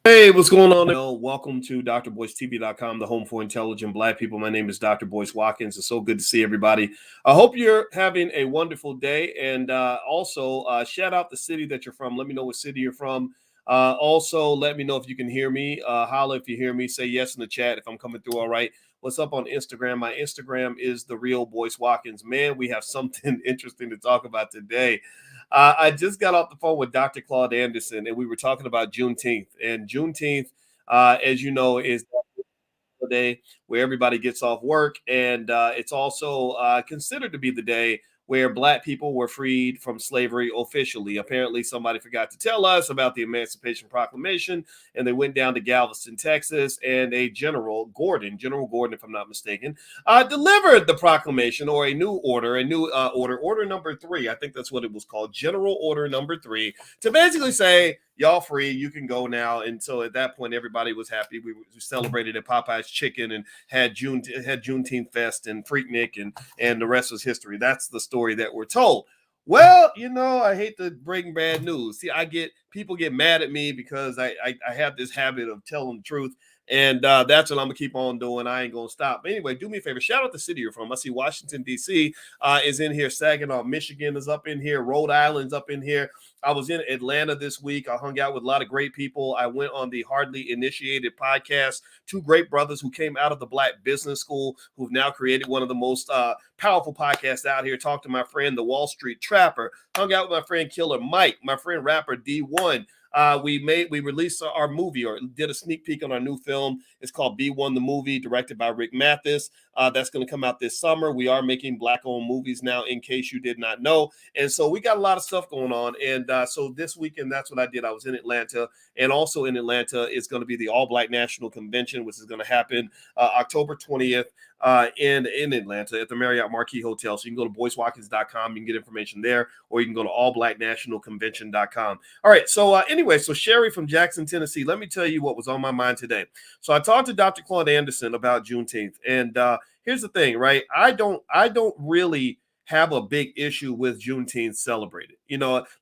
Hey, what's going on? Welcome to drboycetv.com, the home for intelligent Black people. My name is Dr. Boyce Watkins. It's so good to see everybody. I hope you're having a wonderful day. And also, shout out the city that you're from. Let me know what city you're from. Also, let me know if you can hear me. Holla if you hear me. Say yes in the chat if I'm coming through all right. What's up on Instagram? My Instagram is The Real Boyce Watkins. Man, we have something interesting to talk about today. I just got off the phone with Dr. Claud Anderson, and we were talking about Juneteenth. And Juneteenth, as you know, is the day where everybody gets off work, and it's also considered to be the day where Black people were freed from slavery officially. Apparently, somebody forgot to tell us about the Emancipation Proclamation, and they went down to Galveston, Texas, and a General Gordon, if I'm not mistaken, delivered the proclamation, or a new order, order number 3. I think that's what it was called, General Order number 3, to basically say, y'all free, you can go now. And so at that point, everybody was happy. We celebrated at Popeye's Chicken and had Juneteenth Fest and Freaknik, and the rest was history. That's the story that we're told. Well, I hate to bring bad news. See, people get mad at me because I have this habit of telling the truth. And that's what I'm going to keep on doing. I ain't going to stop. But anyway, do me a favor. Shout out the city you're from. I see Washington, D.C. Is in here. Saginaw, Michigan is up in here. Rhode Island's up in here. I was in Atlanta this week. I hung out with a lot of great people. I went on the Hardly Initiated podcast. 2 great brothers who came out of the Black Business School, who've now created one of the most powerful podcasts out here. Talked to my friend, the Wall Street Trapper. Hung out with my friend Killer Mike, my friend rapper D1. We released our movie, or did a sneak peek on our new film. It's called B1 the Movie, directed by Rick Mathis. That's going to come out this summer. We are making Black-owned movies now, in case you did not know. And so we got a lot of stuff going on. And so this weekend, that's what I did. I was in Atlanta. And also in Atlanta is going to be the All Black National Convention, which is going to happen October 20th. In Atlanta at the Marriott Marquis Hotel. So you can go to boycewatkins.com. You can get information there, or you can go to allblacknationalconvention.com. All right. So anyway, so Sherry from Jackson, Tennessee, let me tell you what was on my mind today. So I talked to Dr. Claud Anderson about Juneteenth. And here's the thing, right? I don't really have a big issue with Juneteenth celebrated.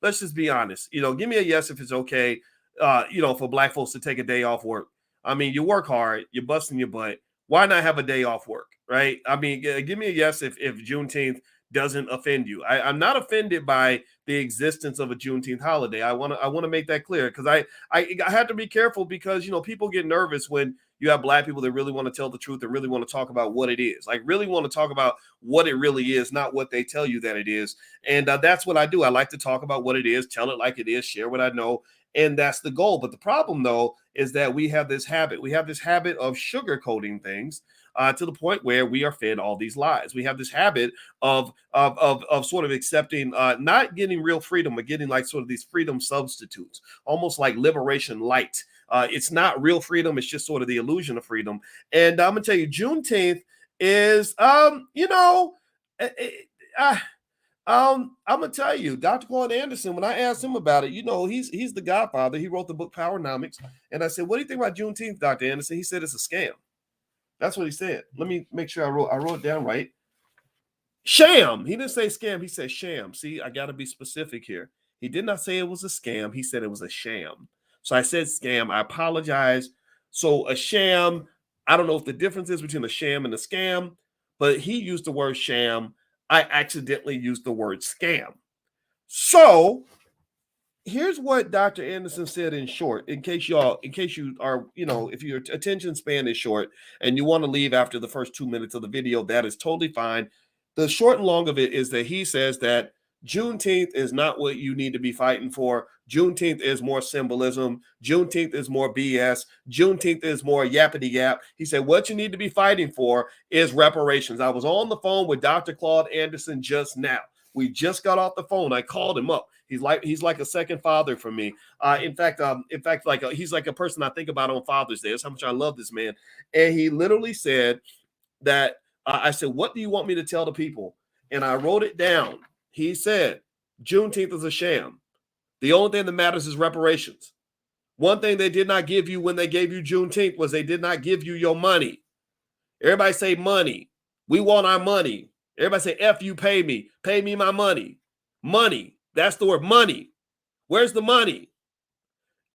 Let's just be honest. Give me a yes if it's okay, for Black folks to take a day off work. I mean, you work hard, you're busting your butt. Why not have a day off work, right? I mean, give me a yes if Juneteenth doesn't offend you. I'm not offended by the existence of a Juneteenth holiday. I want to make that clear, because I have to be careful, because people get nervous when you have Black people that really want to tell the truth and really want to talk about what it is. Like, really want to talk about what it really is, not what they tell you that it is. And that's what I do. I like to talk about what it is, tell it like it is, share what I know. And that's the goal. But the problem, though, is that we have this habit. We have this habit of sugarcoating things to the point where we are fed all these lies. We have this habit of sort of accepting, not getting real freedom, but getting like sort of these freedom substitutes, almost like liberation light. It's not real freedom. It's just sort of the illusion of freedom. And I'm gonna tell you, Juneteenth is, I'm gonna tell you, Dr. Claud Anderson, when I asked him about it, he's the godfather. He wrote the book Powernomics. And I said, what do you think about Juneteenth, Dr. Anderson? He said it's a scam. That's what he said. Let me make sure I wrote it down right. Sham. He didn't say scam. He said sham. See, I got to be specific here. He did not say it was a scam. He said it was a sham. So I said scam. I apologize. So a sham, I don't know if the difference is between a sham and a scam, but he used the word sham. I accidentally used the word scam. So here's what Dr. Anderson said in short, in case you are, if your attention span is short and you want to leave after the first 2 minutes of the video, that is totally fine. The short and long of it is that he says that Juneteenth is not what you need to be fighting for. Juneteenth is more symbolism. Juneteenth is more BS. Juneteenth is more yappity yap. He said what you need to be fighting for is reparations. I was on the phone with Dr. Claud Anderson just now. We just got off the phone. I called him up. He's like a second father for me. In fact, he's like a person I think about on Father's Day. That's how much I love this man. And he literally said that I said, what do you want me to tell the people? And I wrote it down. He said, Juneteenth is a sham. The only thing that matters is reparations. One thing they did not give you when they gave you Juneteenth was they did not give you your money. Everybody say money. We want our money. Everybody say, F you, pay me. Pay me my money. Money. That's the word, money. Where's the money?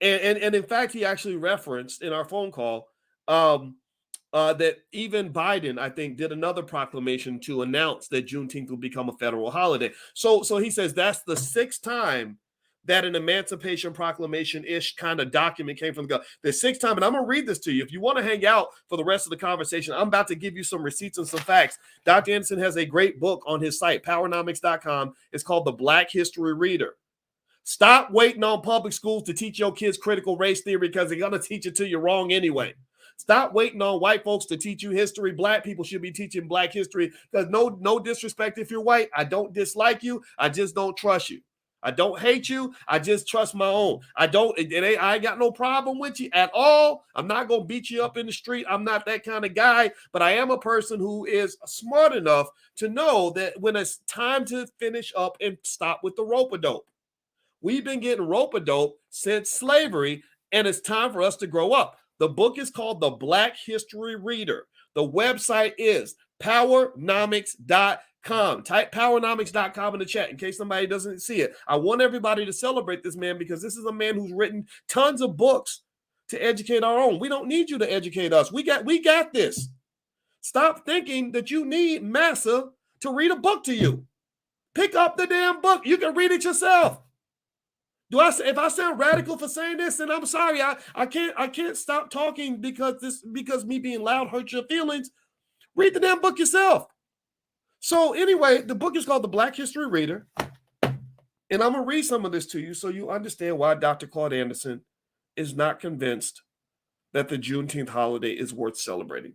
And in fact, he actually referenced in our phone call that even Biden, I think, did another proclamation to announce that Juneteenth will become a federal holiday. So he says that's the sixth time that an Emancipation Proclamation-ish kind of document came from the government. The sixth time, and I'm going to read this to you. If you want to hang out for the rest of the conversation, I'm about to give you some receipts and some facts. Dr. Anderson has a great book on his site, powernomics.com. It's called The Black History Reader. Stop waiting on public schools to teach your kids critical race theory because they're going to teach it to you wrong anyway. Stop waiting on white folks to teach you history. Black people should be teaching black history because no disrespect if you're white. I don't dislike you. I just don't trust you. I don't hate you. I just trust my own. I ain't got no problem with you at all. I'm not going to beat you up in the street. I'm not that kind of guy, but I am a person who is smart enough to know that when it's time to finish up and stop with the rope-a-dope. We've been getting rope-a-dope since slavery, and it's time for us to grow up. The book is called The Black History Reader. The website is powernomics.com. Type powernomics.com in the chat in case somebody doesn't see it. I want everybody to celebrate this man because this is a man who's written tons of books to educate our own. We don't need you to educate us. We got this. Stop thinking that you need massa to read a book to you. Pick up the damn book. You can read it yourself. If I sound radical for saying this, then I'm sorry. I can't stop talking because me being loud hurts your feelings. Read the damn book yourself. So anyway, the book is called The Black History Reader. And I'm going to read some of this to you so you understand why Dr. Claud Anderson is not convinced that the Juneteenth holiday is worth celebrating.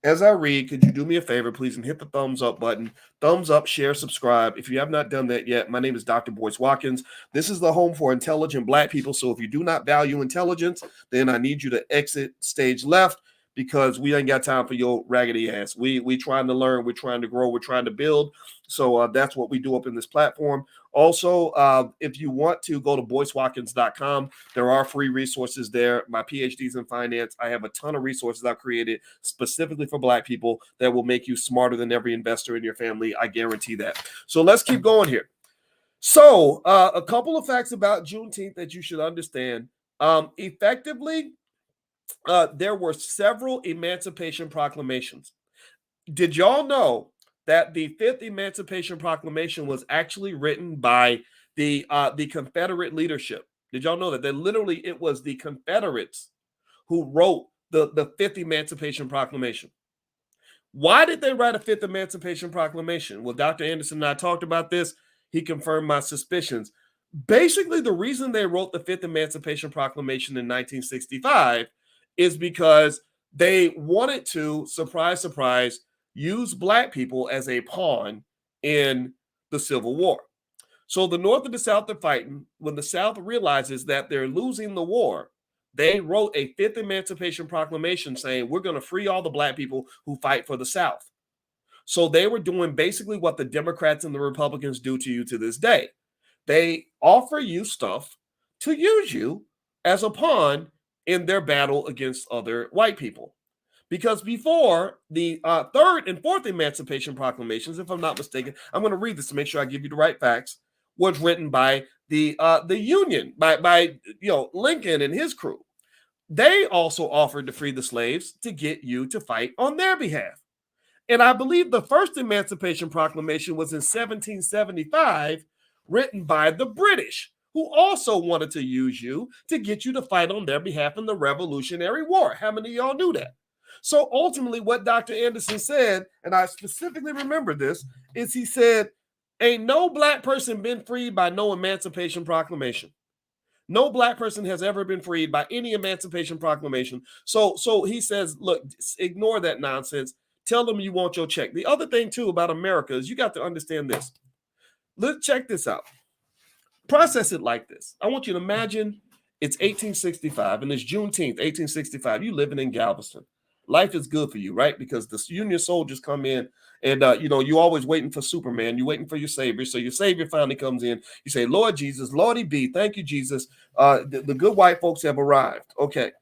As I read, could you do me a favor, please, and hit the thumbs up button. Thumbs up, share, subscribe. If you have not done that yet, my name is Dr. Boyce Watkins. This is the home for intelligent Black people. So if you do not value intelligence, then I need you to exit stage left because we ain't got time for your raggedy ass. We trying to learn. We're trying to grow. We're trying to build. So that's what we do up in this platform. Also, if you want to go to boycewatkins.com, there are free resources there. My PhD's in finance. I have a ton of resources I've created specifically for Black people that will make you smarter than every investor in your family. I guarantee that. So let's keep going here. So a couple of facts about Juneteenth that you should understand. Effectively, there were several Emancipation Proclamations. Did y'all know that the Fifth Emancipation Proclamation was actually written by the Confederate leadership? Did y'all know that? It was the Confederates who wrote the Fifth Emancipation Proclamation. Why did they write a Fifth Emancipation Proclamation? Well, Dr. Anderson and I talked about this. He confirmed my suspicions. Basically, the reason they wrote the Fifth Emancipation Proclamation in 1965 is because they wanted to, surprise, surprise, use Black people as a pawn in the Civil War. So the North and the South are fighting. When the South realizes that they're losing the war, they wrote a Fifth Emancipation Proclamation saying, we're going to free all the Black people who fight for the South. So they were doing basically what the Democrats and the Republicans do to you to this day. They offer you stuff to use you as a pawn in their battle against other white people. Because before the Third and Fourth Emancipation Proclamations, if I'm not mistaken, I'm going to read this to make sure I give you the right facts, was written by the Union, by Lincoln and his crew. They also offered to free the slaves to get you to fight on their behalf. And I believe the first Emancipation Proclamation was in 1775, written by the British, who also wanted to use you to get you to fight on their behalf in the Revolutionary War. How many of y'all knew that? So ultimately, what Dr. Anderson said, and I specifically remember this, is he said, ain't no Black person been freed by no Emancipation Proclamation. No Black person has ever been freed by any Emancipation Proclamation. So he says, look, ignore that nonsense. Tell them you want your check. The other thing, too, about America is you got to understand this. Let's check this out. Process it like this. I want you to imagine it's 1865 and it's Juneteenth, 1865. You living in Galveston. Life is good for you, right? Because the Union soldiers come in and, you're always waiting for Superman. You're waiting for your Savior. So your Savior finally comes in. You say, Lord Jesus, Lordy be, thank you, Jesus. The good white folks have arrived. Okay.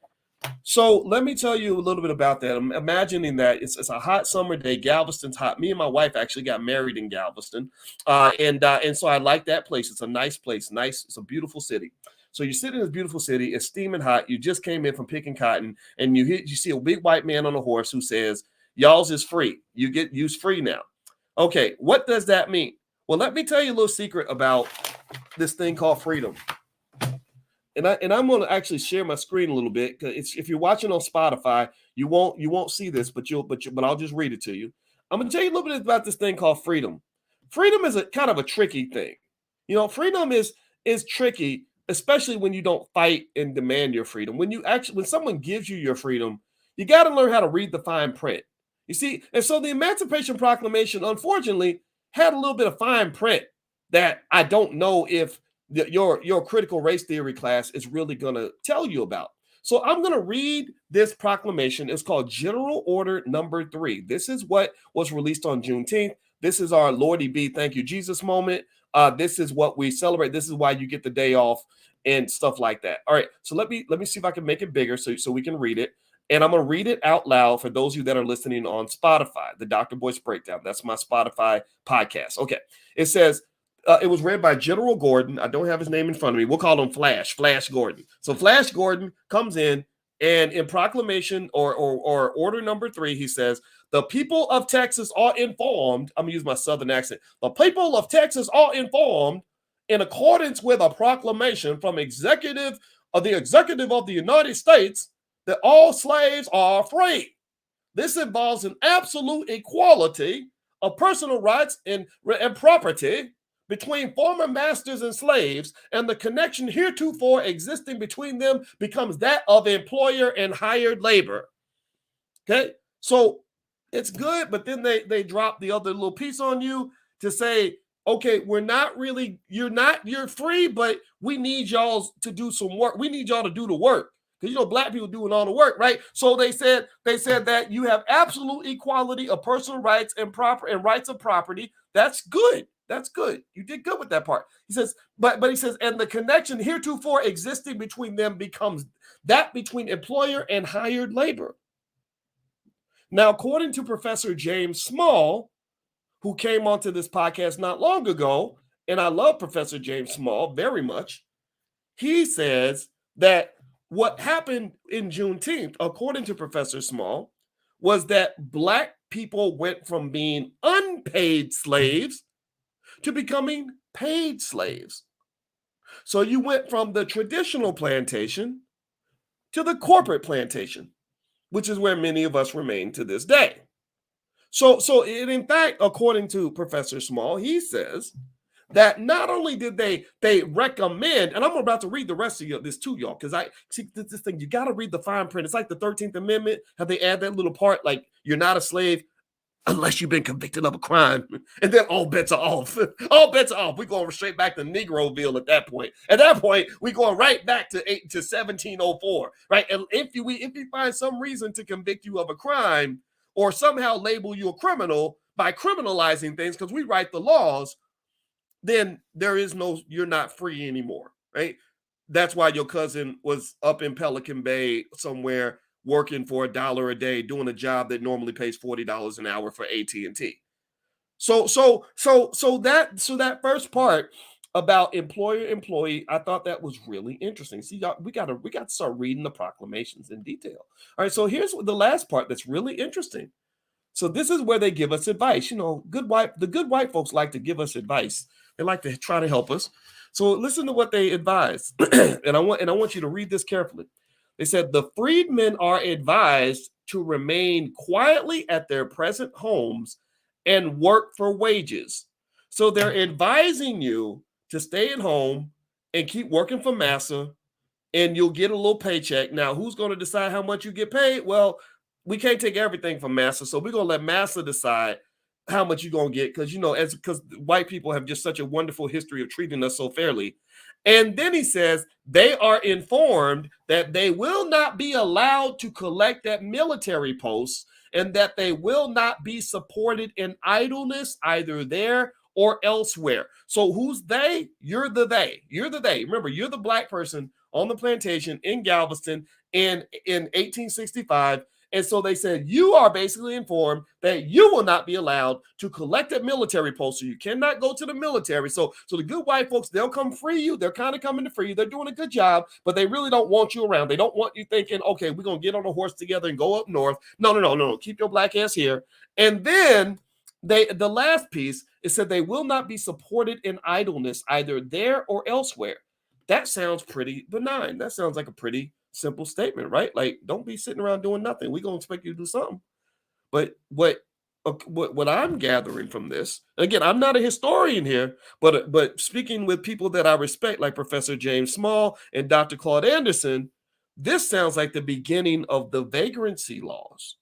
So let me tell you a little bit about that. I'm imagining that it's a hot summer day. Galveston's hot. Me and my wife actually got married in Galveston. And so I like that place. It's a nice place. Nice. It's a beautiful city. So you sit in this beautiful city, it's steaming hot. You just came in from picking cotton, and you see a big white man on a horse who says, "Y'all's is free. You get used free now." Okay, what does that mean? Well, let me tell you a little secret about this thing called freedom. And I'm going to actually share my screen a little bit, because if you're watching on Spotify, you won't see this, but I'll just read it to you. I'm going to tell you a little bit about this thing called freedom. Freedom is a kind of a tricky thing. Freedom is tricky, especially when you don't fight and demand your freedom. When someone gives you your freedom, you got to learn how to read the fine print. You see, and so the Emancipation Proclamation, unfortunately, had a little bit of fine print that I don't know if your critical race theory class is really going to tell you about. So I'm going to read this proclamation. It's called General Order Number 3. This is what was released on Juneteenth. This is our Lordy B, thank you, Jesus moment. This is what we celebrate. This is why you get the day off and stuff like that. All right, so let me see if I can make it bigger so we can read it. And I'm going to read it out loud for those of you that are listening on Spotify, the Dr. Boyce Breakdown. That's my Spotify podcast. Okay, it says, it was read by General Gordon. I don't have his name in front of me. We'll call him Flash Gordon. So Flash Gordon comes in, and in proclamation or order number 3, he says, the people of Texas are informed. I'm going to use my Southern accent. The people of Texas are informed in accordance with a proclamation from the executive of the United States that all slaves are free. This involves an absolute equality of personal rights and property between former masters and slaves, and the connection heretofore existing between them becomes that of employer and hired labor. Okay, so it's good, but then they drop the other little piece on you to say, okay, you're free, but we need y'all to do some work. We need y'all to do the work. Because black people doing all the work, right? So they said that you have absolute equality of personal rights and rights of property. That's good. That's good. You did good with that part. He says, but he says, and the connection heretofore existing between them becomes that between employer and hired labor. Now, according to Professor James Small, who came onto this podcast not long ago, and I love Professor James Small very much, he says that what happened in Juneteenth, according to Professor Small, was that black people went from being unpaid slaves to becoming paid slaves. So you went from the traditional plantation to the corporate plantation, which is where many of us remain to this day. So in fact, according to Professor Small, he says that not only did they recommend, and I'm about to read the rest of this to y'all, because I see this thing, you got to read the fine print. It's like the 13th Amendment, how they add that little part, like you're not a slave unless you've been convicted of a crime, and then all bets are off. All bets are off. We're going straight back to Negroville at that point. At that point, we're going right back to 1704, right? And if you find some reason to convict you of a crime or somehow label you a criminal by criminalizing things, because we write the laws, then you're not free anymore, right? That's why your cousin was up in Pelican Bay somewhere working for $1 a day, doing a job that normally pays $40 an hour for AT&T. So that first part about employer-employee, I thought that was really interesting. See, y'all, we got to start reading the proclamations in detail. All right, so here's the last part that's really interesting. So this is where they give us advice. The good white folks like to give us advice. They like to try to help us. So listen to what they advise. and I want you to read this carefully. They said the freedmen are advised to remain quietly at their present homes and work for wages. So they're advising you to stay at home and keep working for massa, and you'll get a little paycheck. Now, who's going to decide how much you get paid? Well, we can't take everything from massa, so we're going to let massa decide how much you're going to get, because white people have just such a wonderful history of treating us so fairly. And then he says they are informed that they will not be allowed to collect at military posts, and that they will not be supported in idleness either there or elsewhere. So who's they? You're the they. You're the they. Remember, you're the black person on the plantation in Galveston in 1865. And so they said, you are basically informed that you will not be allowed to collect at military posts. So you cannot go to the military. So the good white folks, they'll come free you. They're kind of coming to free you. They're doing a good job, but they really don't want you around. They don't want you thinking, okay, we're going to get on a horse together and go up north. No. Keep your black ass here. And then the last piece, it said they will not be supported in idleness, either there or elsewhere. That sounds pretty benign. That sounds like a pretty simple statement, right? Like, don't be sitting around doing nothing. We're gonna expect you to do something. But what I'm gathering from this, again, I'm not a historian here, but speaking with people that I respect, like Professor James Small and Dr. Claud Anderson, this sounds like the beginning of the vagrancy laws.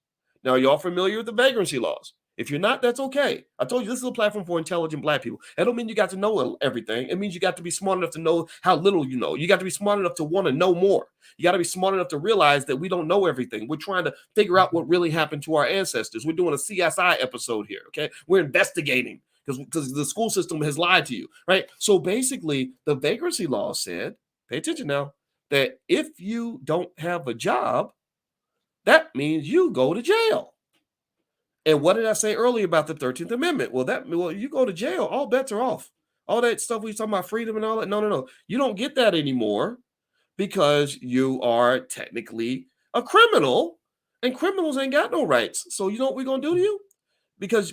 Now, y'all familiar with the vagrancy laws? If you're not, that's okay. I told you this is a platform for intelligent black people. That don't mean you got to know everything. It means you got to be smart enough to know how little you know. You got to be smart enough to want to know more. You got to be smart enough to realize that we don't know everything. We're trying to figure out what really happened to our ancestors. We're doing a CSI episode here, okay? We're investigating because the school system has lied to you, right? So basically, the vagrancy law said, pay attention now, that if you don't have a job, that means you go to jail. And what did I say earlier about the 13th Amendment? Well, you go to jail, all bets are off. All that stuff we talking about freedom and all that. No. You don't get that anymore because you are technically a criminal, and criminals ain't got no rights. So you know what we're gonna do to you? Because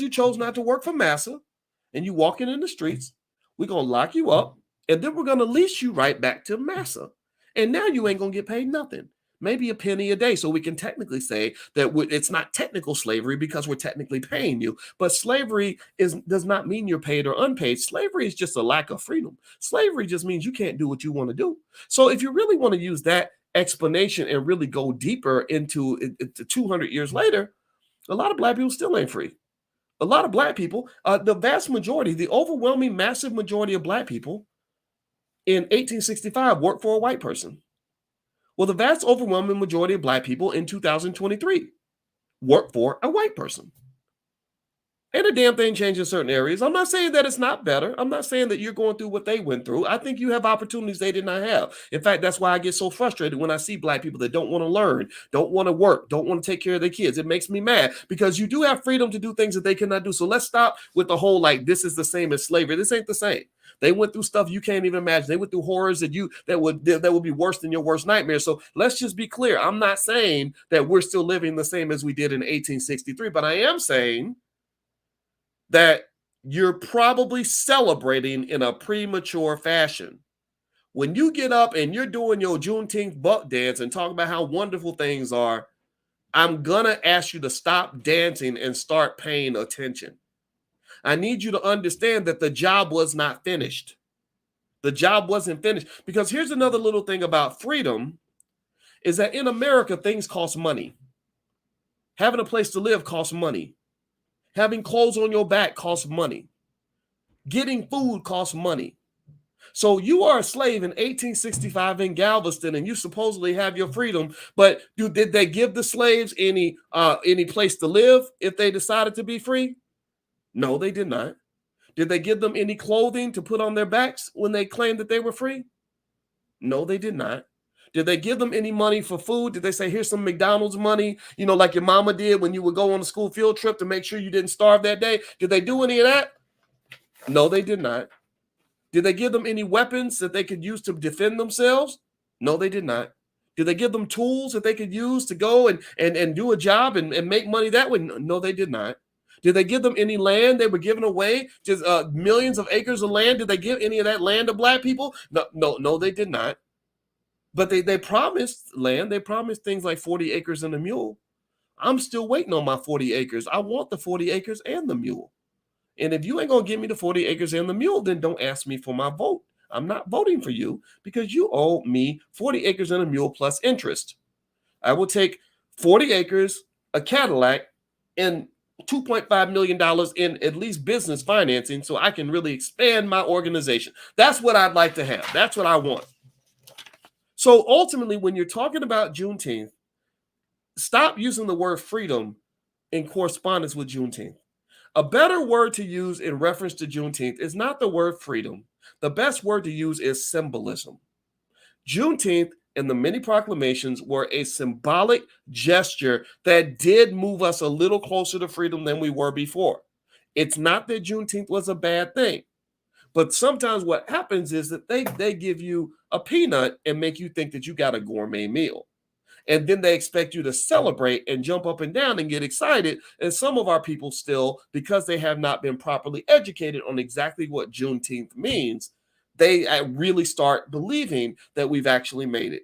you chose not to work for massa and you walking in the streets, we're gonna lock you up, and then we're gonna lease you right back to massa. And now you ain't gonna get paid nothing. Maybe a penny a day. So we can technically say that it's not technical slavery because we're technically paying you. But slavery does not mean you're paid or unpaid. Slavery is just a lack of freedom. Slavery just means you can't do what you want to do. So if you really want to use that explanation and really go deeper into it 200 years later, a lot of black people still ain't free. A lot of black people, the vast majority, the overwhelming massive majority of black people in 1865 worked for a white person. Well, the vast overwhelming majority of black people in 2023 work for a white person. And a damn thing changed in certain areas. I'm not saying that it's not better. I'm not saying that you're going through what they went through. I think you have opportunities they did not have. In fact, that's why I get so frustrated when I see black people that don't want to learn, don't want to work, don't want to take care of their kids. It makes me mad because you do have freedom to do things that they cannot do. So let's stop with the whole, like, this is the same as slavery. This ain't the same. They went through stuff you can't even imagine. They went through horrors that would be worse than your worst nightmare. So let's just be clear. I'm not saying that we're still living the same as we did in 1863, but I am saying that you're probably celebrating in a premature fashion. When you get up and you're doing your Juneteenth buck dance and talk about how wonderful things are, I'm gonna ask you to stop dancing and start paying attention. I need you to understand that the job was not finished. The job wasn't finished. Because here's another little thing about freedom is that in America, things cost money. Having a place to live costs money. Having clothes on your back costs money. Getting food costs money. So you are a slave in 1865 in Galveston, and you supposedly have your freedom. But did they give the slaves any place to live if they decided to be free? No, they did not. Did they give them any clothing to put on their backs when they claimed that they were free? No, they did not. Did they give them any money for food? Did they say, here's some McDonald's money, like your mama did when you would go on a school field trip to make sure you didn't starve that day? Did they do any of that? No, they did not. Did they give them any weapons that they could use to defend themselves? No, they did not. Did they give them tools that they could use to go and do a job and make money that way? No, they did not. Did they give them any land they were giving away? Just millions of acres of land? Did they give any of that land to black people? No, they did not. But they promised land. They promised things like 40 acres and a mule. I'm still waiting on my 40 acres. I want the 40 acres and the mule. And if you ain't going to give me the 40 acres and the mule, then don't ask me for my vote. I'm not voting for you because you owe me 40 acres and a mule plus interest. I will take 40 acres, a Cadillac, and $2.5 million in at least business financing so I can really expand my organization. That's what I'd like to have. That's what I want. So ultimately, when you're talking about Juneteenth, stop using the word freedom in correspondence with Juneteenth. A better word to use in reference to Juneteenth is not the word freedom. The best word to use is symbolism. Juneteenth and the many proclamations were a symbolic gesture that did move us a little closer to freedom than we were before. It's not that Juneteenth was a bad thing, but sometimes what happens is that they give you a peanut and make you think that you got a gourmet meal. And then they expect you to celebrate and jump up and down and get excited. And some of our people still, because they have not been properly educated on exactly what Juneteenth means, they really start believing that we've actually made it.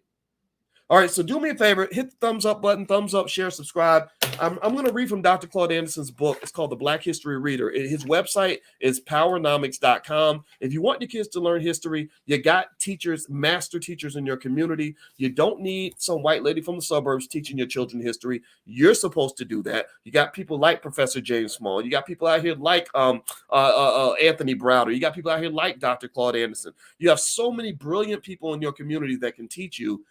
All right, so do me a favor, hit the thumbs up button, thumbs up, share, subscribe. I'm going to read from Dr. Claud Anderson's book. It's called The Black History Reader. His website is powernomics.com. If you want your kids to learn history, you got teachers, master teachers in your community. You don't need some white lady from the suburbs teaching your children history. You're supposed to do that. You got people like Professor James Small. You got people out here like Anthony Browder. You got people out here like Dr. Claud Anderson. You have so many brilliant people in your community that can teach you.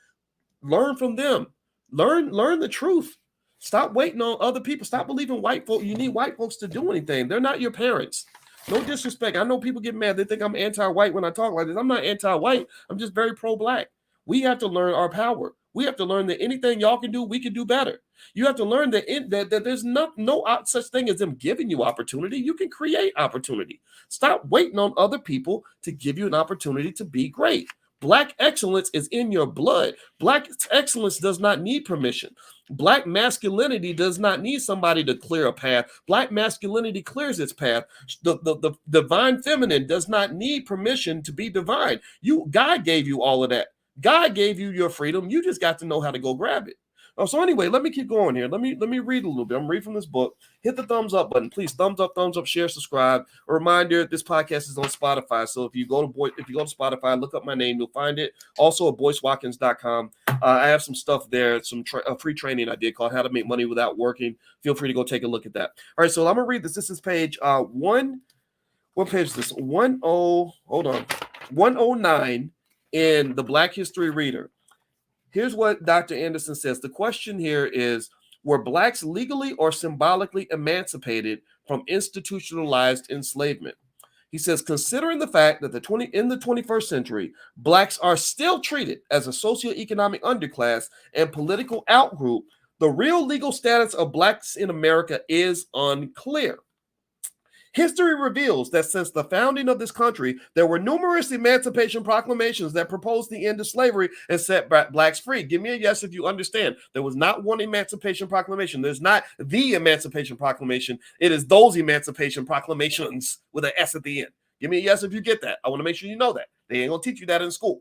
Learn from them. Learn the truth. Stop waiting on other people. Stop believing white folks. You need white folks to do anything. They're not your parents. No disrespect. I know people get mad. They think I'm anti-white when I talk like this. I'm not anti-white. I'm just very pro-black. We have to learn our power. We have to learn that anything y'all can do, we can do better. You have to learn that that there's no such thing as them giving you opportunity. You can create opportunity. Stop waiting on other people to give you an opportunity to be great. Black excellence is in your blood. Black excellence does not need permission. Black masculinity does not need somebody to clear a path. Black masculinity clears its path. The divine feminine does not need permission to be divine. God gave you all of that. God gave you your freedom. You just got to know how to go grab it. So anyway, let me keep going here. Let me read a little bit. I'm reading from this book. Hit the thumbs up button, please. Thumbs up, share, subscribe. A reminder: this podcast is on Spotify. So if you go to Spotify, look up my name, you'll find it. Also at boycewatkins.com. I have some stuff there, some free training I did called "How to Make Money Without Working." Feel free to go take a look at that. All right, so I'm gonna read this. This is page one. What page is this? 109 in the Black History Reader. Here's what Dr. Anderson says. The question here is, were blacks legally or symbolically emancipated from institutionalized enslavement? He says, considering the fact that in the 21st century, blacks are still treated as a socioeconomic underclass and political outgroup, the real legal status of blacks in America is unclear. History reveals that since the founding of this country, there were numerous emancipation proclamations that proposed the end of slavery and set blacks free. Give me a yes if you understand. There was not one emancipation proclamation. There's not the Emancipation Proclamation. It is those emancipation proclamations with an S at the end. Give me a yes if you get that. I want to make sure you know that. They ain't going to teach you that in school.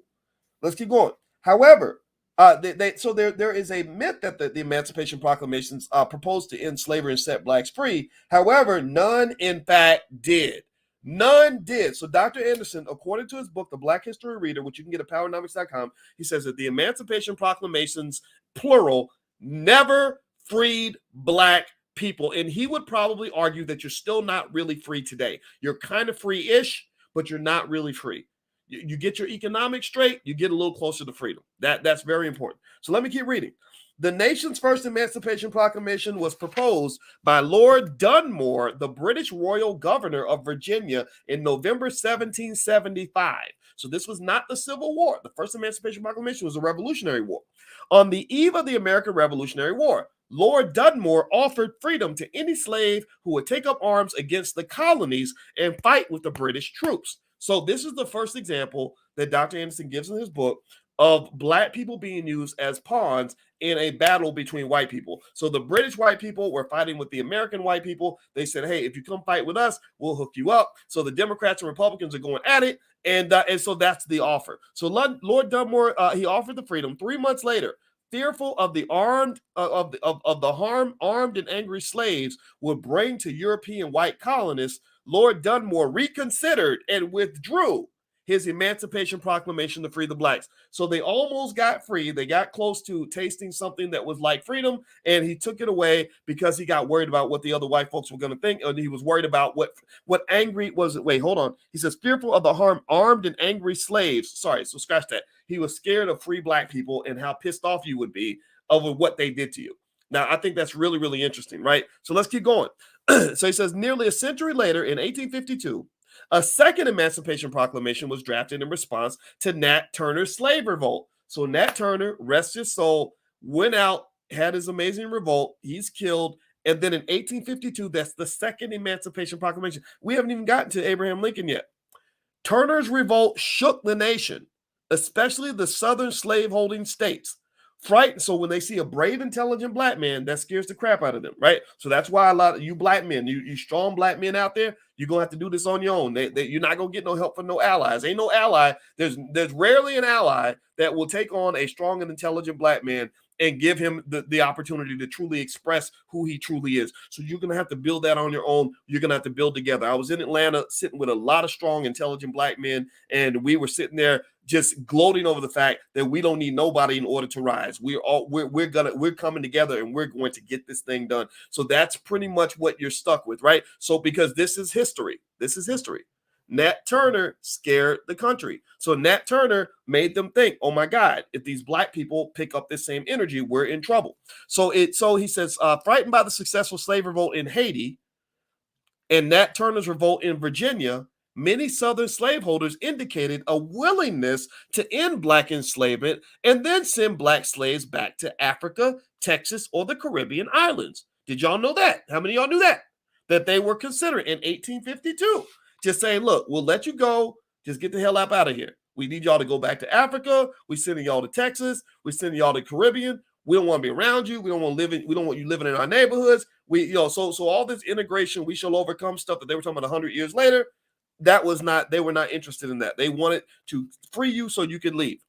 Let's keep going. However, there is a myth that the Emancipation Proclamations proposed to end slavery and set blacks free. However, none in fact did. None did. So Dr. Anderson, according to his book, The Black History Reader, which you can get at powernomics.com, he says that the Emancipation Proclamations, plural, never freed black people. And he would probably argue that you're still not really free today. You're kind of free-ish, but you're not really free. You get your economics straight, you get a little closer to freedom. That's very important. So let me keep reading. The nation's first Emancipation Proclamation was proposed by Lord Dunmore, the British Royal Governor of Virginia, in November 1775. So this was not the Civil War. The first Emancipation Proclamation was the Revolutionary War. On the eve of the American Revolutionary War, Lord Dunmore offered freedom to any slave who would take up arms against the colonies and fight with the British troops. So this is the first example that Dr. Anderson gives in his book of black people being used as pawns in a battle between white people. So the British white people were fighting with the American white people. They said, hey, if you come fight with us, we'll hook you up. So the Democrats and Republicans are going at it. And so that's the offer. So Lord Dunmore, he offered the freedom. 3 months later, fearful of the harm armed and angry slaves would bring to European white colonists, Lord Dunmore reconsidered and withdrew his Emancipation Proclamation to free the blacks. So they almost got free. They got close to tasting something that was like freedom, and he took it away because he got worried about what the other white folks were going to think, and he was worried about what angry was it. Wait, hold on. He says, fearful of the harm armed and angry slaves. Sorry, so scratch that. He was scared of free black people and how pissed off you would be over what they did to you. Now, I think that's really, really interesting, right? So let's keep going. So he says, nearly a century later, in 1852, a second Emancipation Proclamation was drafted in response to Nat Turner's slave revolt. So Nat Turner, rest his soul, went out, had his amazing revolt. He's killed. And then in 1852, that's the second Emancipation Proclamation. We haven't even gotten to Abraham Lincoln yet. Turner's revolt shook the nation, especially the southern slaveholding states. Frightened, so when they see a brave, intelligent black man, that scares the crap out of them, right? So that's why a lot of you black men, you strong black men out there, you're gonna have to do this on your own. You're not gonna get no help from no allies. Ain't no ally. There's rarely an ally that will take on a strong and intelligent black man and give him the opportunity to truly express who he truly is. So you're gonna have to build that on your own. You're gonna have to build together. I was in Atlanta sitting with a lot of strong, intelligent black men, and we were sitting there just gloating over the fact that we don't need nobody in order to rise. We're coming together and we're going to get this thing done. So that's pretty much what you're stuck with, right? So because this is history. This is history. Nat Turner scared the country. So Nat Turner made them think, oh my God, if these black people pick up this same energy, we're in trouble. So he says, frightened by the successful slave revolt in Haiti and Nat Turner's revolt in Virginia, many Southern slaveholders indicated a willingness to end black enslavement and then send black slaves back to Africa, Texas, or the Caribbean islands. Did y'all know that? How many of y'all knew that? That they were considering in 1852. Just saying, look, we'll let you go. Just get the hell out of here. We need y'all to go back to Africa. We're sending y'all to Texas. We're sending y'all to Caribbean. We don't want to be around you. We don't want you living in our neighborhoods. So all this integration, we shall overcome stuff that they were talking about 100 years later. They were not interested in that. They wanted to free you so you could leave.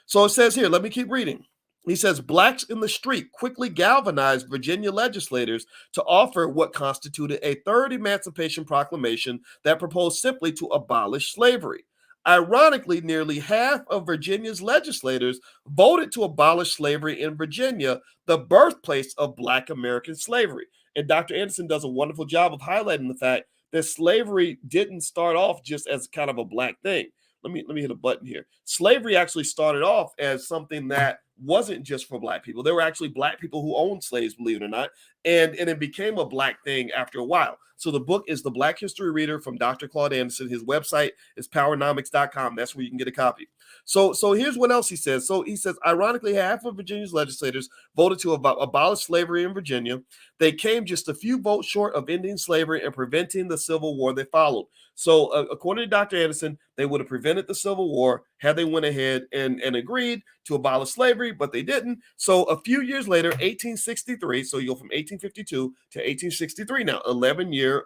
So it says here, let me keep reading. He says, blacks in the street quickly galvanized Virginia legislators to offer what constituted a third Emancipation Proclamation that proposed simply to abolish slavery. Ironically, nearly half of Virginia's legislators voted to abolish slavery in Virginia, the birthplace of Black American slavery. And Dr. Anderson does a wonderful job of highlighting the fact that slavery didn't start off just as kind of a black thing. Let me hit a button here. Slavery actually started off as something that wasn't just for black people. There were actually black people who owned slaves, believe it or not, and it became a black thing after a while. So the book is The Black History Reader from Dr. Claud Anderson. His website is powernomics.com. That's where you can get a copy. So here's what else he says. So he says, ironically, half of Virginia's legislators voted to abolish slavery in Virginia. They came just a few votes short of ending slavery and preventing the Civil War that followed. So according to Dr. Anderson, they would have prevented the Civil War had they went ahead and agreed to abolish slavery, but they didn't. So a few years later, 1863, so you go from 1852 to 1863 now, 11 years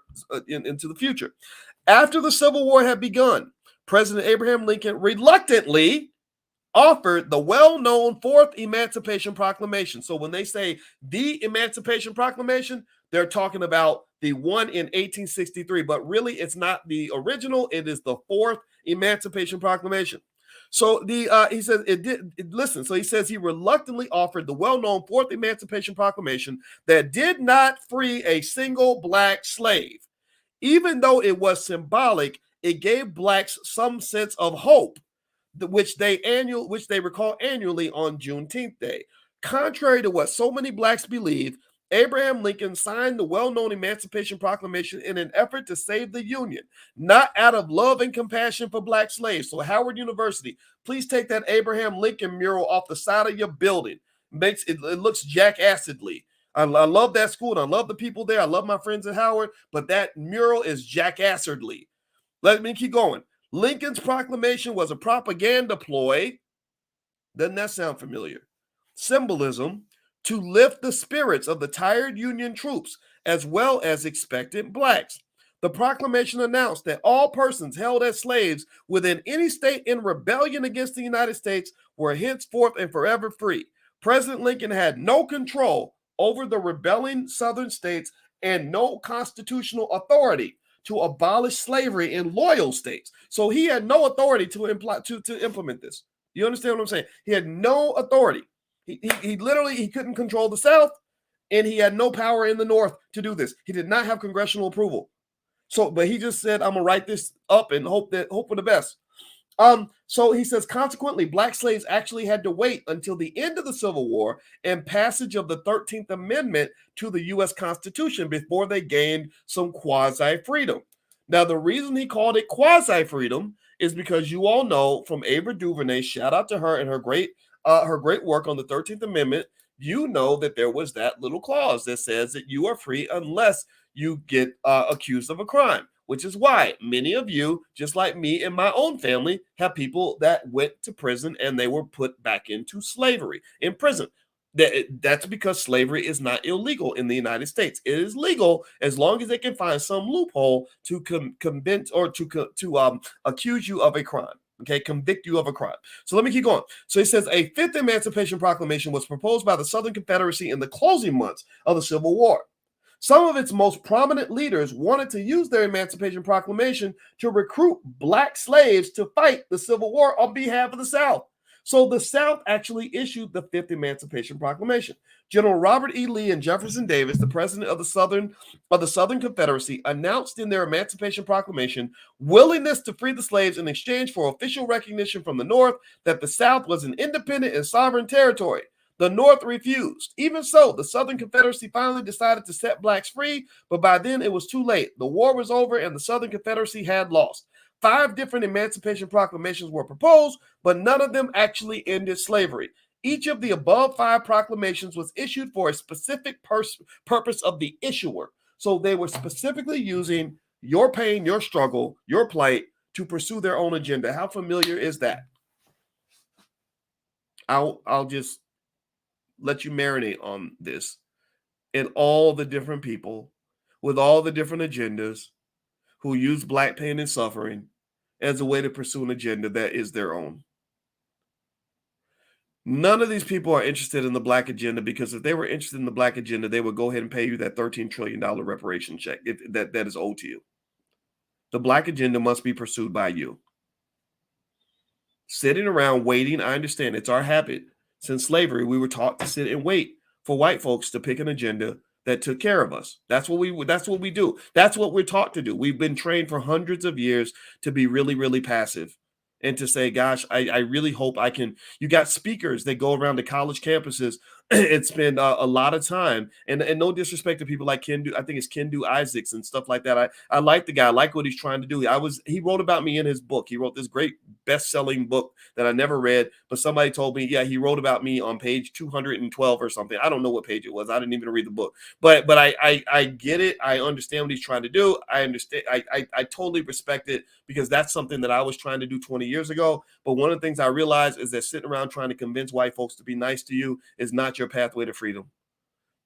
into the future. After the Civil War had begun, President Abraham Lincoln reluctantly offered the well-known Fourth Emancipation Proclamation. So when they say the Emancipation Proclamation, they're talking about the one in 1863, but really it's not the original. It is the Fourth Emancipation Proclamation. So he says it did. Listen, so he says he reluctantly offered the well-known Fourth Emancipation Proclamation that did not free a single black slave. Even though it was symbolic, it gave blacks some sense of hope, which they recall annually on Juneteenth Day. Contrary to what so many blacks believe, Abraham Lincoln signed the well-known Emancipation Proclamation in an effort to save the Union, not out of love and compassion for black slaves. So Howard University, please take that Abraham Lincoln mural off the side of your building. It looks jackassedly. I love that school and I love the people there. I love my friends at Howard, but that mural is jackassedly. Let me keep going. Lincoln's proclamation was a propaganda ploy. Doesn't that sound familiar? Symbolism to lift the spirits of the tired Union troops as well as expectant blacks. The proclamation announced that all persons held as slaves within any state in rebellion against the United States were henceforth and forever free. President Lincoln had no control over the rebelling Southern states and no constitutional authority to abolish slavery in loyal states. So he had no authority to implement this. You understand what I'm saying? He had no authority. He literally couldn't control the South, and he had no power in the North to do this. He did not have congressional approval. But he just said, I'm gonna write this up and hope for the best. So he says, consequently, black slaves actually had to wait until the end of the Civil War and passage of the 13th Amendment to the U.S. Constitution before they gained some quasi-freedom. Now, the reason he called it quasi-freedom is because you all know from Ava DuVernay, shout out to her and her great her great work on the 13th Amendment, you know that there was that little clause that says that you are free unless you get accused of a crime, which is why many of you, just like me and my own family, have people that went to prison and they were put back into slavery in prison. That's because slavery is not illegal in the United States. It is legal as long as they can find some loophole to convince or to accuse you of a crime. Okay, convict you of a crime. So let me keep going. So he says a fifth Emancipation Proclamation was proposed by the Southern Confederacy in the closing months of the Civil War. Some of its most prominent leaders wanted to use their Emancipation Proclamation to recruit Black slaves to fight the Civil War on behalf of the South. So the South actually issued the Fifth Emancipation Proclamation. General Robert E. Lee and Jefferson Davis, the president of the Southern Confederacy, announced in their Emancipation Proclamation willingness to free the slaves in exchange for official recognition from the North that the South was an independent and sovereign territory. The North refused. Even so, the Southern Confederacy finally decided to set blacks free, but by then it was too late. The war was over and the Southern Confederacy had lost. 5 different Emancipation Proclamations were proposed, but none of them actually ended slavery. Each of the above 5 proclamations was issued for a specific purpose of the issuer. So they were specifically using your pain, your struggle, your plight to pursue their own agenda. How familiar is that? I'll just let you marinate on this. And all the different people with all the different agendas who use Black pain and suffering as a way to pursue an agenda that is their own. None of these people are interested in the Black agenda, because if they were interested in the Black agenda, they would go ahead and pay you that $13 trillion reparation check that is owed to you. The Black agenda must be pursued by you. Sitting around waiting, I understand it's our habit. Since slavery, we were taught to sit and wait for white folks to pick an agenda that took care of us. That's what we do. That's what we're taught to do. We've been trained for hundreds of years to be really, really passive and to say, gosh, I really hope I can. You got speakers that go around to college campuses and spend a lot of time, and no disrespect to people like Kendu, I think it's Kendu Isaacs and stuff like that. I like the guy. I like what he's trying to do. He wrote about me in his book. He wrote this great best-selling book that I never read, but somebody told me, yeah, he wrote about me on page 212 or something. I don't know what page it was. I didn't even read the book, but I get it. I understand what he's trying to do. I understand. I totally respect it, because that's something that I was trying to do 20 years ago. But one of the things I realized is that sitting around trying to convince white folks to be nice to you is not your pathway to freedom.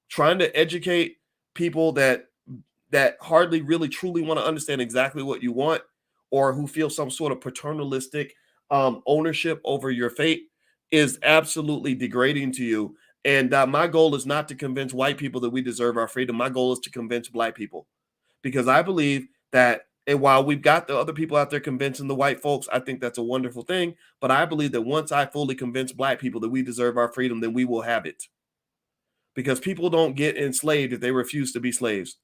Trying to educate people that hardly really truly want to understand exactly what you want, or who feel some sort of paternalistic ownership over your fate, is absolutely degrading to you. And my goal is not to convince white people that we deserve our freedom. My goal is to convince Black people, because I believe that, and while we've got the other people out there convincing the white folks, I think that's a wonderful thing. But I believe that once I fully convince Black people that we deserve our freedom, then we will have it. Because people don't get enslaved if they refuse to be slaves.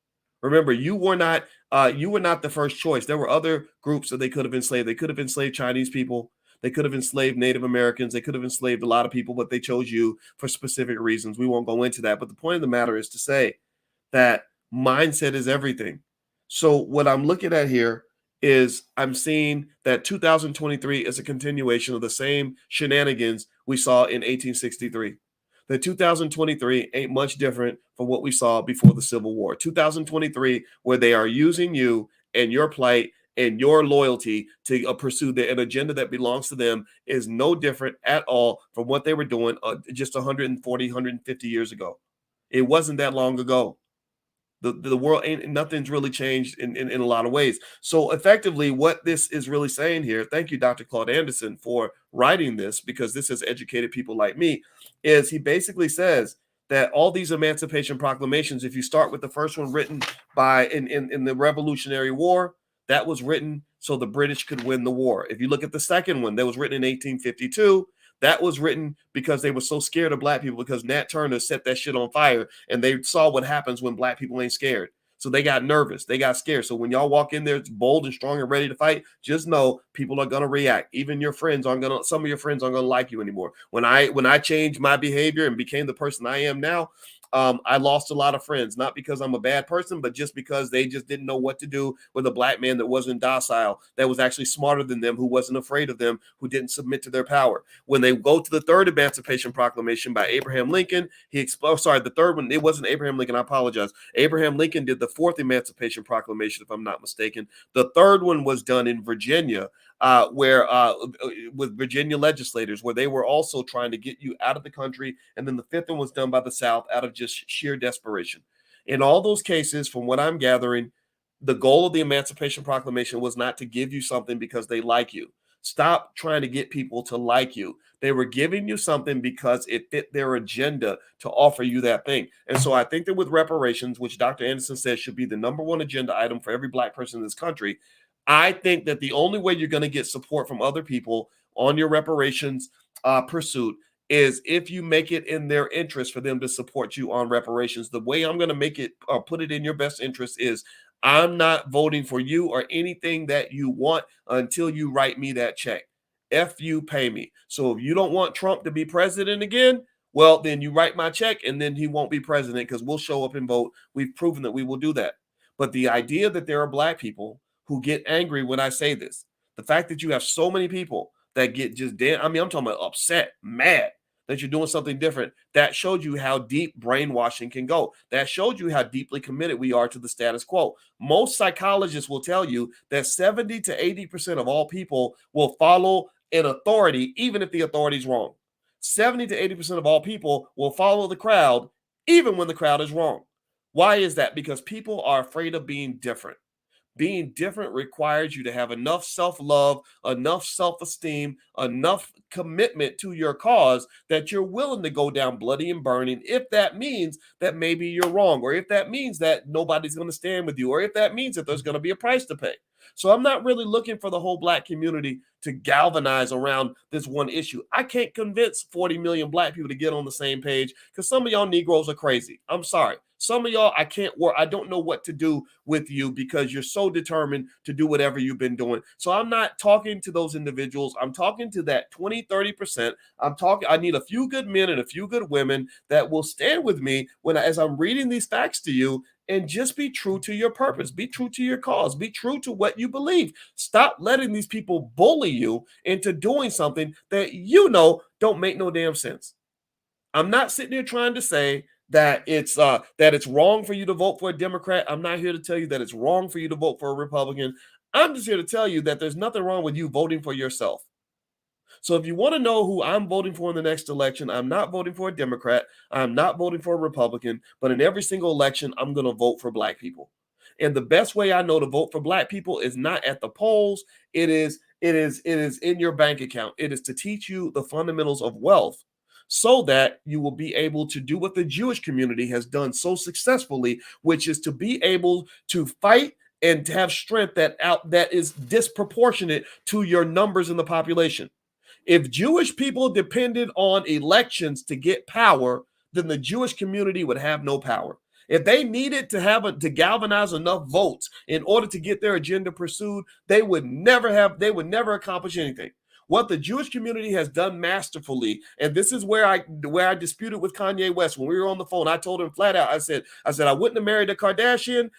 Remember, you were not the first choice. There were other groups that they could have enslaved. They could have enslaved Chinese people. They could have enslaved Native Americans. They could have enslaved a lot of people, but they chose you for specific reasons. We won't go into that. But the point of the matter is to say that mindset is everything. So what I'm looking at here is I'm seeing that 2023 is a continuation of the same shenanigans we saw in 1863. The 2023 ain't much different from what we saw before the Civil War. 2023, where they are using you and your plight and your loyalty to pursue an agenda that belongs to them, is no different at all from what they were doing just 140, 150 years ago. It wasn't that long ago. The world nothing's really changed in a lot of ways. So effectively, what this is really saying here, thank you, Dr. Claud Anderson, for writing this, because this has educated people like me, is he basically says that all these Emancipation Proclamations, if you start with the first one written by in the Revolutionary War, that was written so the British could win the war. If you look at the second one, that was written in 1852, that was written because they were so scared of Black people, because Nat Turner set that shit on fire, and they saw what happens when Black people ain't scared. So they got nervous. They got scared. So when y'all walk in there bold and strong and ready to fight, just know people are going to react. Even your friends aren't going to, some of your friends aren't going to like you anymore. When I changed my behavior and became the person I am now, I lost a lot of friends, not because I'm a bad person, but just because they just didn't know what to do with a black man that wasn't docile, that was actually smarter than them, who wasn't afraid of them, who didn't submit to their power. When they go to the third Emancipation Proclamation by Abraham Lincoln, the third one, it wasn't Abraham Lincoln, I apologize. Abraham Lincoln did the fourth Emancipation Proclamation, if I'm not mistaken. The third one was done in Virginia, where with Virginia legislators, where they were also trying to get you out of the country. And then the fifth one was done by the South out of just sheer desperation. In all those cases, from what I'm gathering, the goal of the Emancipation Proclamation was not to give you something because they like you. Stop trying to get people to like you. They were giving you something because it fit their agenda to offer you that thing. And so I think that with reparations, which Dr. Anderson says should be the number one agenda item for every black person in this country, I think that the only way you're going to get support from other people on your reparations pursuit is if you make it in their interest for them to support you on reparations. The way I'm going to make it put it in your best interest is I'm not voting for you or anything that you want until you write me that check. If you pay me. So if you don't want Trump to be president again, well, then you write my check and then he won't be president because we'll show up and vote. We've proven that we will do that. But the idea that there are black people who get angry when I say this, the fact that you have so many people that get just I'm talking about upset, mad that you're doing something different, that showed you how deep brainwashing can go. That showed you how deeply committed we are to the status quo. Most psychologists will tell you that 70 to 80% of all people will follow an authority, even if the authority is wrong. 70 to 80% of all people will follow the crowd, even when the crowd is wrong. Why is that? Because people are afraid of being different. Being different requires you to have enough self-love, enough self-esteem, enough commitment to your cause that you're willing to go down bloody and burning if that means that maybe you're wrong, or if that means that nobody's going to stand with you, or if that means that there's going to be a price to pay. So I'm not really looking for the whole black community to galvanize around this one issue. I can't convince 40 million black people to get on the same page because some of y'all Negroes are crazy. I'm sorry. Some of y'all, I can't work. I don't know what to do with you because you're so determined to do whatever you've been doing. So I'm not talking to those individuals. I'm talking to that 20, 30%. I need a few good men and a few good women that will stand with me as I'm reading these facts to you, and just be true to your purpose. Be true to your cause. Be true to what you believe. Stop letting these people bully you into doing something that you know don't make no damn sense. I'm not sitting here trying to say that it's wrong for you to vote for a Democrat. I'm not here to tell you that it's wrong for you to vote for a Republican. I'm just here to tell you that there's nothing wrong with you voting for yourself. So if you want to know who I'm voting for in the next election, I'm not voting for a Democrat. I'm not voting for a Republican, but in every single election, I'm going to vote for black people. And the best way I know to vote for black people is not at the polls. It is in your bank account. It is to teach you the fundamentals of wealth, so that you will be able to do what the Jewish community has done so successfully, which is to be able to fight and to have strength that is disproportionate to your numbers in the population. If Jewish people depended on elections to get power, then the Jewish community would have no power. If they needed to galvanize enough votes in order to get their agenda pursued, they would never accomplish anything. What the Jewish community has done masterfully, and this is where I disputed with Kanye West when we were on the phone. I told him flat out, I said I wouldn't have married a Kardashian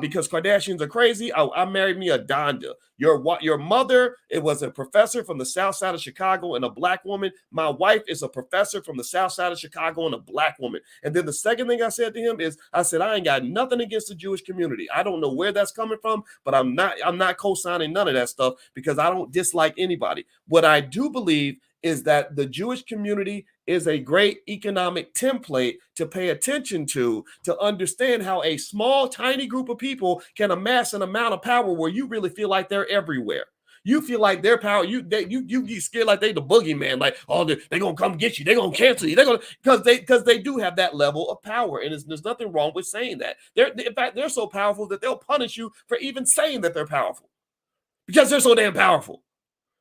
because Kardashians are crazy. I married me a Donda. Your mother, it was a professor from the south side of Chicago and a black woman. My wife is a professor from the south side of Chicago and a black woman. And then the second thing I said to him is, I said, I ain't got nothing against the Jewish community. I don't know where that's coming from, but I'm not co-signing none of that stuff because I don't dislike anybody. What I do believe is that the Jewish community is a great economic template to pay attention to understand how a small, tiny group of people can amass an amount of power where you really feel like they're everywhere. You feel like their power, you get scared like they the boogeyman, like, oh, they're gonna come get you, they're gonna cancel you, because they do have that level of power, and there's nothing wrong with saying that. In fact, they're so powerful that they'll punish you for even saying that they're powerful because they're so damn powerful.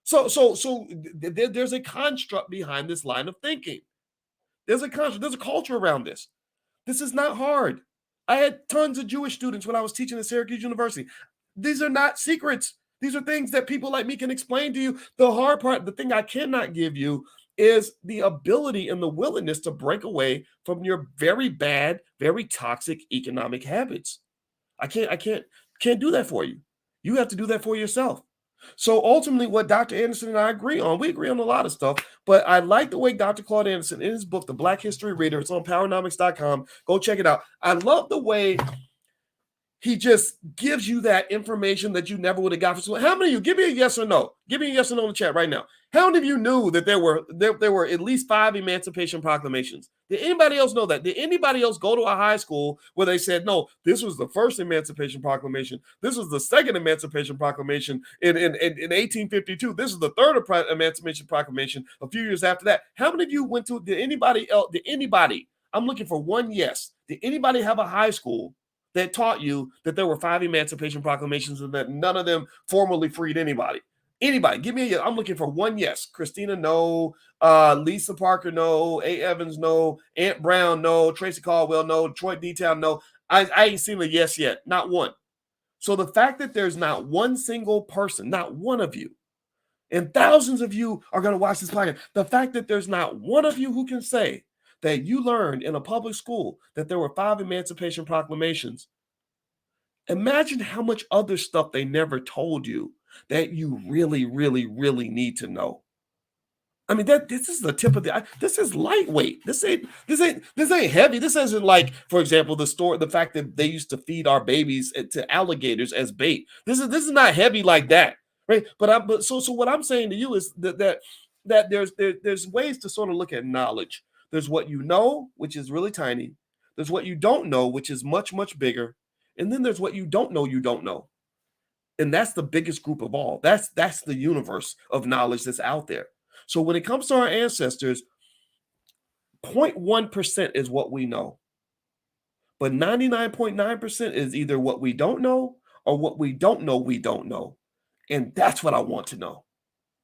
So there's a construct behind this line of thinking. There's a construct, there's a culture around this. This is not hard. I had tons of Jewish students when I was teaching at Syracuse University. These are not secrets. These are things that people like me can explain to you. The hard part, the thing I cannot give you is the ability and the willingness to break away from your very bad, very toxic economic habits. I can't do that for you. You have to do that for yourself. So ultimately, what Dr. Anderson and I agree on, we agree on a lot of stuff, but I like the way Dr. Claud Anderson, in his book, The Black History Reader, it's on powernomics.com. Go check it out. I love the way he just gives you that information that you never would have got from school. How many of you, give me a yes or no. Give me a yes or no in the chat right now. How many of you knew that there were at least 5 Emancipation Proclamations? Did anybody else know that? Did anybody else go to a high school where they said, no, this was the first Emancipation Proclamation. This was the second Emancipation Proclamation in 1852. This is the third Emancipation Proclamation a few years after that. How many of you went to, did anybody, I'm looking for one yes. Did anybody have a high school that taught you that there were 5 Emancipation Proclamations and that none of them formally freed anybody? Anybody, give me a yes. I'm looking for one yes. Christina, no. Lisa Parker, no. A. Evans, no. Aunt Brown, no. Tracy Caldwell, no. Detroit D-Town, no. I ain't seen a yes yet. Not one. So the fact that there's not one single person, not one of you, and thousands of you are going to watch this podcast, the fact that there's not one of you who can say that you learned in a public school that there were 5 Emancipation Proclamations. Imagine how much other stuff they never told you that you really, really, really need to know. I mean, this is the tip of this is lightweight. This ain't heavy. This isn't like, for example, the fact that they used to feed our babies to alligators as bait. This is not heavy like that, right? But so what I'm saying to you is that there's ways to sort of look at knowledge. There's what you know, which is really tiny. There's what you don't know, which is much, much bigger. And then there's what you don't know, And that's the biggest group of all. That's the universe of knowledge that's out there. So when it comes to our ancestors, 0.1% is what we know. But 99.9% is either what we don't know or what we don't know. And that's what I want to know.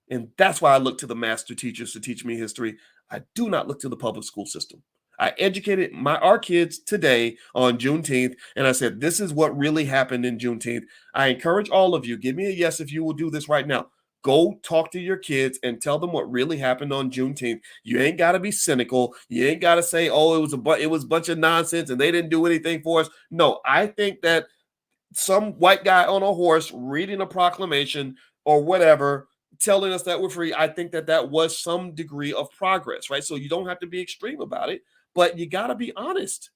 And that's why I look to the master teachers to teach me history. I do not look to the public school system. I educated our kids today on Juneteenth, and I said, this is what really happened in Juneteenth. I encourage all of you, give me a yes if you will do this right now. Go talk to your kids and tell them what really happened on Juneteenth. You ain't got to be cynical. You ain't got to say, oh, it was a bunch of nonsense and they didn't do anything for us. No, I think that some white guy on a horse reading a proclamation or whatever, telling us that we're free, I think that was some degree of progress, right? So you don't have to be extreme about it, but you got to be honest.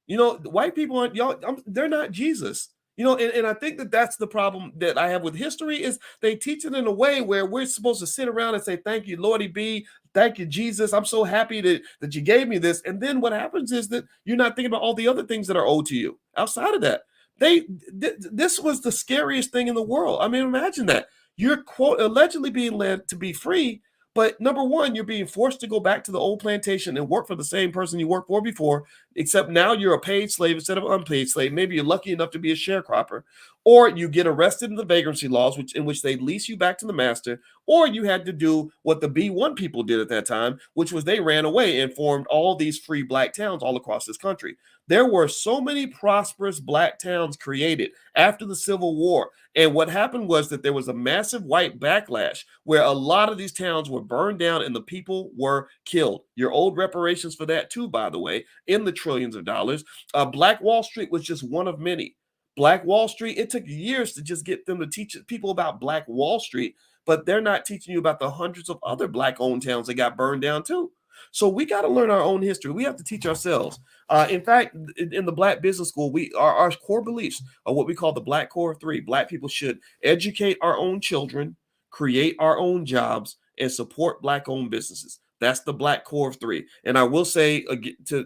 White people aren't, they're not Jesus. And I think that's the problem that I have with history is they teach it in a way where we're supposed to sit around and say, thank you, Lordy B. Thank you, Jesus. I'm so happy that you gave me this. And then what happens is that you're not thinking about all the other things that are owed to you outside of that. This was the scariest thing in the world. I mean, imagine that. You're allegedly being led to be free, but number one, you're being forced to go back to the old plantation and work for the same person you worked for before, except now you're a paid slave instead of an unpaid slave. Maybe you're lucky enough to be a sharecropper, or you get arrested in the vagrancy laws, in which they lease you back to the master, or you had to do what the B1 people did at that time, which was they ran away and formed all these free black towns all across this country. There were so many prosperous black towns created after the Civil War. And what happened was that there was a massive white backlash where a lot of these towns were burned down and the people were killed. You're owed reparations for that too, by the way, in the trillions of dollars. Black Wall Street was just one of many. Black Wall Street, it took years to just get them to teach people about Black Wall Street, but they're not teaching you about the hundreds of other black-owned towns that got burned down too. So we got to learn our own history. We have to teach ourselves. In fact, in the Black Business School, our core beliefs are what we call the Black Core 3. Black people should educate our own children, create our own jobs, and support Black-owned businesses. That's the Black Core 3. And I will say, to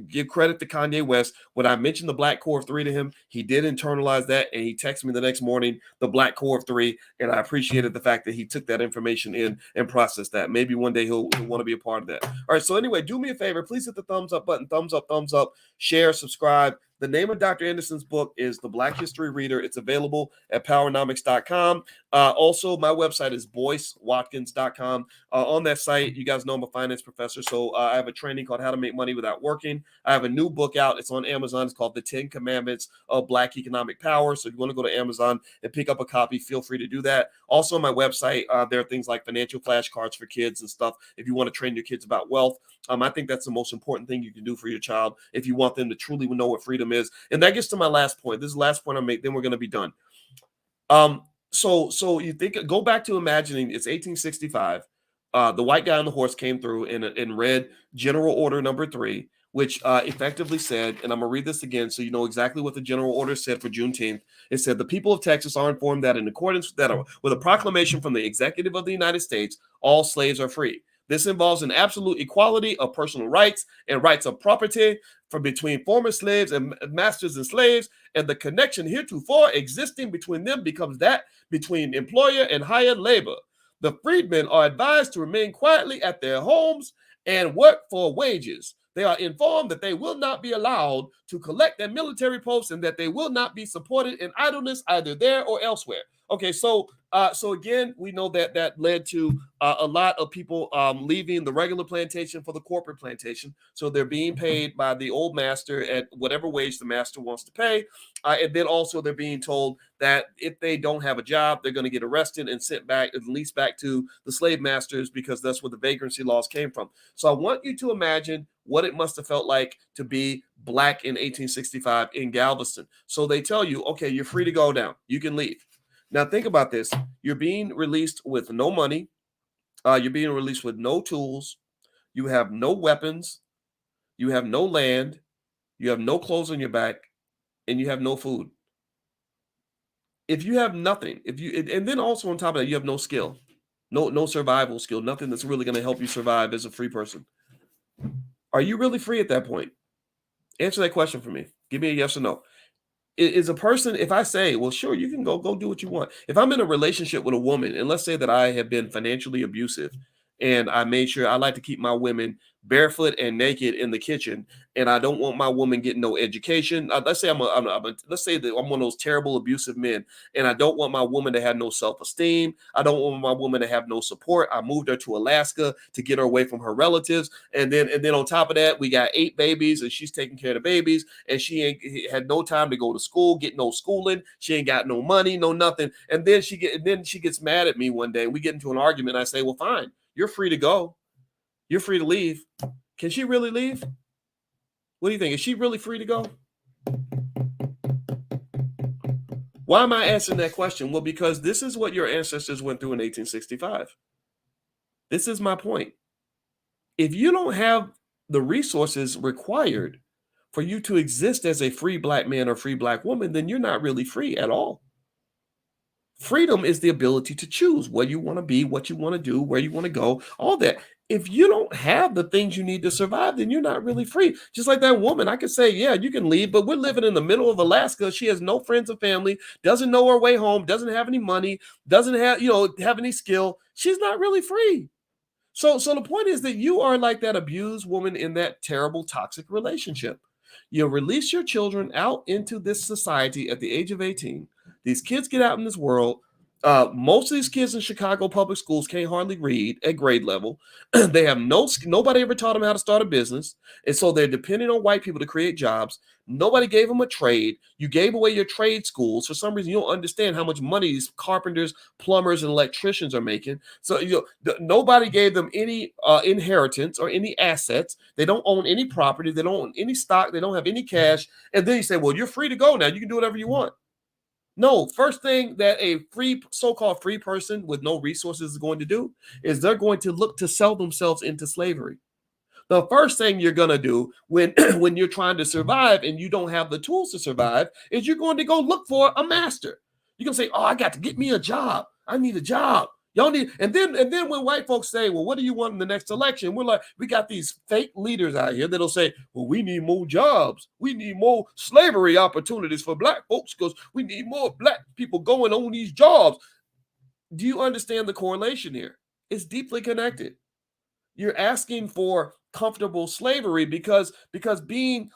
give credit to Kanye West, when I mentioned the Black Core 3 to him, he did internalize that, and he texted me the next morning, the Black Core 3, and I appreciated the fact that he took that information in and processed that. Maybe one day he'll want to be a part of that. All right, so anyway, do me a favor. Please hit the thumbs up button, thumbs up, share, subscribe. The name of Dr. Anderson's book is The Black History Reader. It's available at powernomics.com. Also, my website is boycewatkins.com. On that site, you guys know I'm a finance professor, so I have a training called How to Make Money Without Working. I have a new book out. It's on Amazon. It's called The 10 Commandments of Black Economic Power. So if you want to go to Amazon and pick up a copy, feel free to do that. Also on my website, there are things like financial flashcards for kids and stuff if you want to train your kids about wealth. I think that's the most important thing you can do for your child if you want them to truly know what freedom is. And that gets to my last point. This is the last point I make, then we're going to be done. So you think, go back to imagining it's 1865. The white guy on the horse came through and read General Order Number 3, which effectively said, and I'm going to read this again so you know exactly what the General Order said for Juneteenth. It said, the people of Texas are informed that in accordance with a proclamation from the Executive of the United States, all slaves are free. This involves an absolute equality of personal rights and rights of property for between former slaves and masters and slaves, and the connection heretofore existing between them becomes that between employer and hired labor. The freedmen are advised to remain quietly at their homes and work for wages. They are informed that they will not be allowed to collect their military posts and that they will not be supported in idleness either there or elsewhere. Okay, so again, we know that led to a lot of people leaving the regular plantation for the corporate plantation. So they're being paid by the old master at whatever wage the master wants to pay. And then also they're being told that if they don't have a job, they're going to get arrested and sent back, at least back to the slave masters, because that's where the vagrancy laws came from. So I want you to imagine what it must have felt like to be black in 1865 in Galveston. So they tell you, okay, you're free to go now. You can leave. Now, think about this. You're being released with no money. You're being released with no tools. You have no weapons. You have no land. You have no clothes on your back. And you have no food. If you have nothing, and then also on top of that, you have no skill, no survival skill, nothing that's really going to help you survive as a free person. Are you really free at that point? Answer that question for me. Give me a yes or no. Is a person, if I say, well, sure, you can go do what you want. If I'm in a relationship with a woman, and let's say that I have been financially abusive, and I made sure I like to keep my women barefoot and naked in the kitchen, and I don't want my woman getting no education. Let's say let's say that I'm one of those terrible abusive men, and I don't want my woman to have no self-esteem. I don't want my woman to have no support. I moved her to Alaska to get her away from her relatives, and then on top of that, we got 8 babies, and she's taking care of the babies, and she ain't had no time to go to school, get no schooling. She ain't got no money, no nothing. And then she gets mad at me one day. We get into an argument. I say, well, fine, you're free to go. You're free to leave. Can she really leave? What do you think? Is she really free to go? Why am I answering that question? Well, because this is what your ancestors went through in 1865. This is my point. If you don't have the resources required for you to exist as a free black man or free black woman, then you're not really free at all. Freedom is the ability to choose where you want to be, what you want to do, where you want to go, all that. If you don't have the things you need to survive, then you're not really free. Just like that woman, I could say, yeah, you can leave, but we're living in the middle of Alaska. She has no friends or family, doesn't know her way home, doesn't have any money, doesn't have any skill. She's not really free. So the point is that you are like that abused woman in that terrible, toxic relationship. You release your children out into this society at the age of 18. These kids get out in this world. Most of these kids in Chicago public schools can't hardly read at grade level. They have nobody ever taught them how to start a business. And so they're depending on white people to create jobs. Nobody gave them a trade. You gave away your trade schools. For some reason, you don't understand how much money these carpenters, plumbers, and electricians are making. So nobody gave them any inheritance or any assets. They don't own any property. They don't own any stock. They don't have any cash. And then you say, well, you're free to go now. You can do whatever you want. No, first thing that a so-called free person with no resources is going to do is they're going to look to sell themselves into slavery. The first thing you're going to do when you're trying to survive and you don't have the tools to survive is you're going to go look for a master. You're going to say, oh, I got to get me a job. I need a job. Y'all need, and then when white folks say, well, what do you want in the next election? We're like, we got these fake leaders out here that'll say, well, we need more jobs. We need more slavery opportunities for black folks because we need more black people going on these jobs. Do you understand the correlation here? It's deeply connected. You're asking for comfortable slavery because being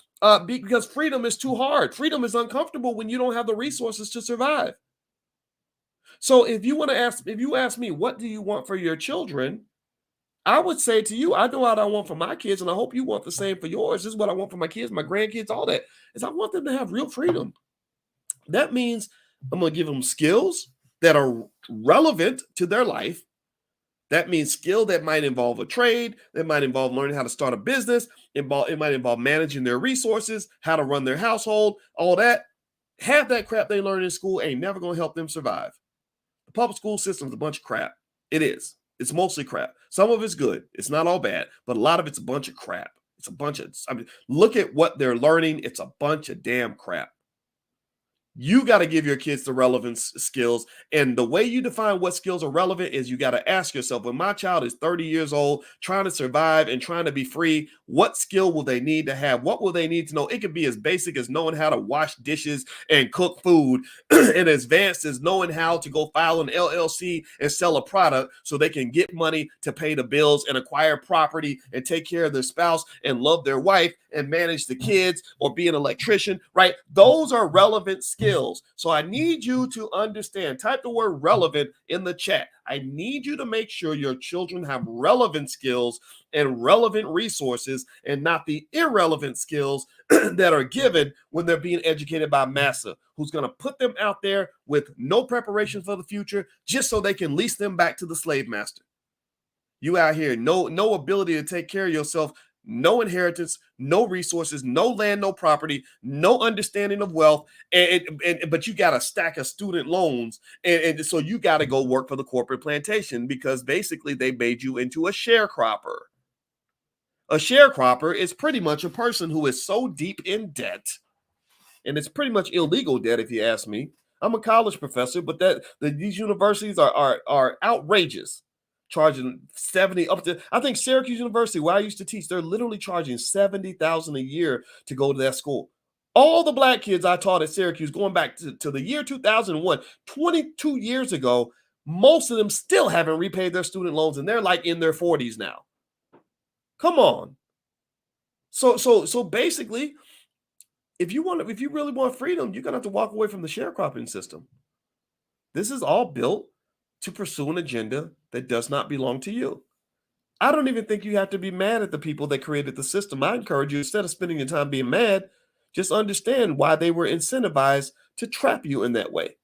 Because freedom is too hard. Freedom is uncomfortable when you don't have the resources to survive. So if you ask me, what do you want for your children? I would say to you, I know what I want for my kids, and I hope you want the same for yours. This is what I want for my kids, my grandkids, all that. Is I want them to have real freedom. That means I'm going to give them skills that are relevant to their life. That means skill that might involve a trade, that might involve learning how to start a business, it might involve managing their resources, how to run their household, all that. Half that crap they learn in school ain't never going to help them survive. The public school system is a bunch of crap. It is. It's mostly crap. Some of it's good. It's not all bad, but a lot of it's a bunch of crap. It's a bunch of, look at what they're learning. It's a bunch of damn crap. You got to give your kids the relevant skills. And the way you define what skills are relevant is you got to ask yourself, when my child is 30 years old, trying to survive and trying to be free, what skill will they need to have? What will they need to know? It could be as basic as knowing how to wash dishes and cook food, and as advanced as knowing how to go file an LLC and sell a product so they can get money to pay the bills and acquire property and take care of their spouse and love their wife and manage the kids or be an electrician, right? Those are relevant skills. So I need you to understand, type the word relevant in the chat. I need you to make sure your children have relevant skills and relevant resources and not the irrelevant skills that are given when they're being educated by massa, who's going to put them out there with no preparation for the future just so they can lease them back to the slave master. You out here, no ability to take care of yourself, no inheritance, no resources, no land, no property, no understanding of wealth, but you got a stack of student loans, and so you got to go work for the corporate plantation because basically they made you into a sharecropper. A sharecropper is pretty much a person who is so deep in debt, and it's pretty much illegal debt if you ask me. I'm a college professor, but these universities are outrageous. Charging 70 up to, I think Syracuse University, where I used to teach, they're literally charging $70,000 a year to go to that school. All the black kids I taught at Syracuse, going back to the year 2001, 22 years ago, most of them still haven't repaid their student loans, and they're like in their 40s now. Come on. So basically, if you really want freedom, you're gonna have to walk away from the sharecropping system. This is all built to pursue an agenda that does not belong to you. I don't even think you have to be mad at the people that created the system. I encourage you, instead of spending your time being mad, just understand why they were incentivized to trap you in that way.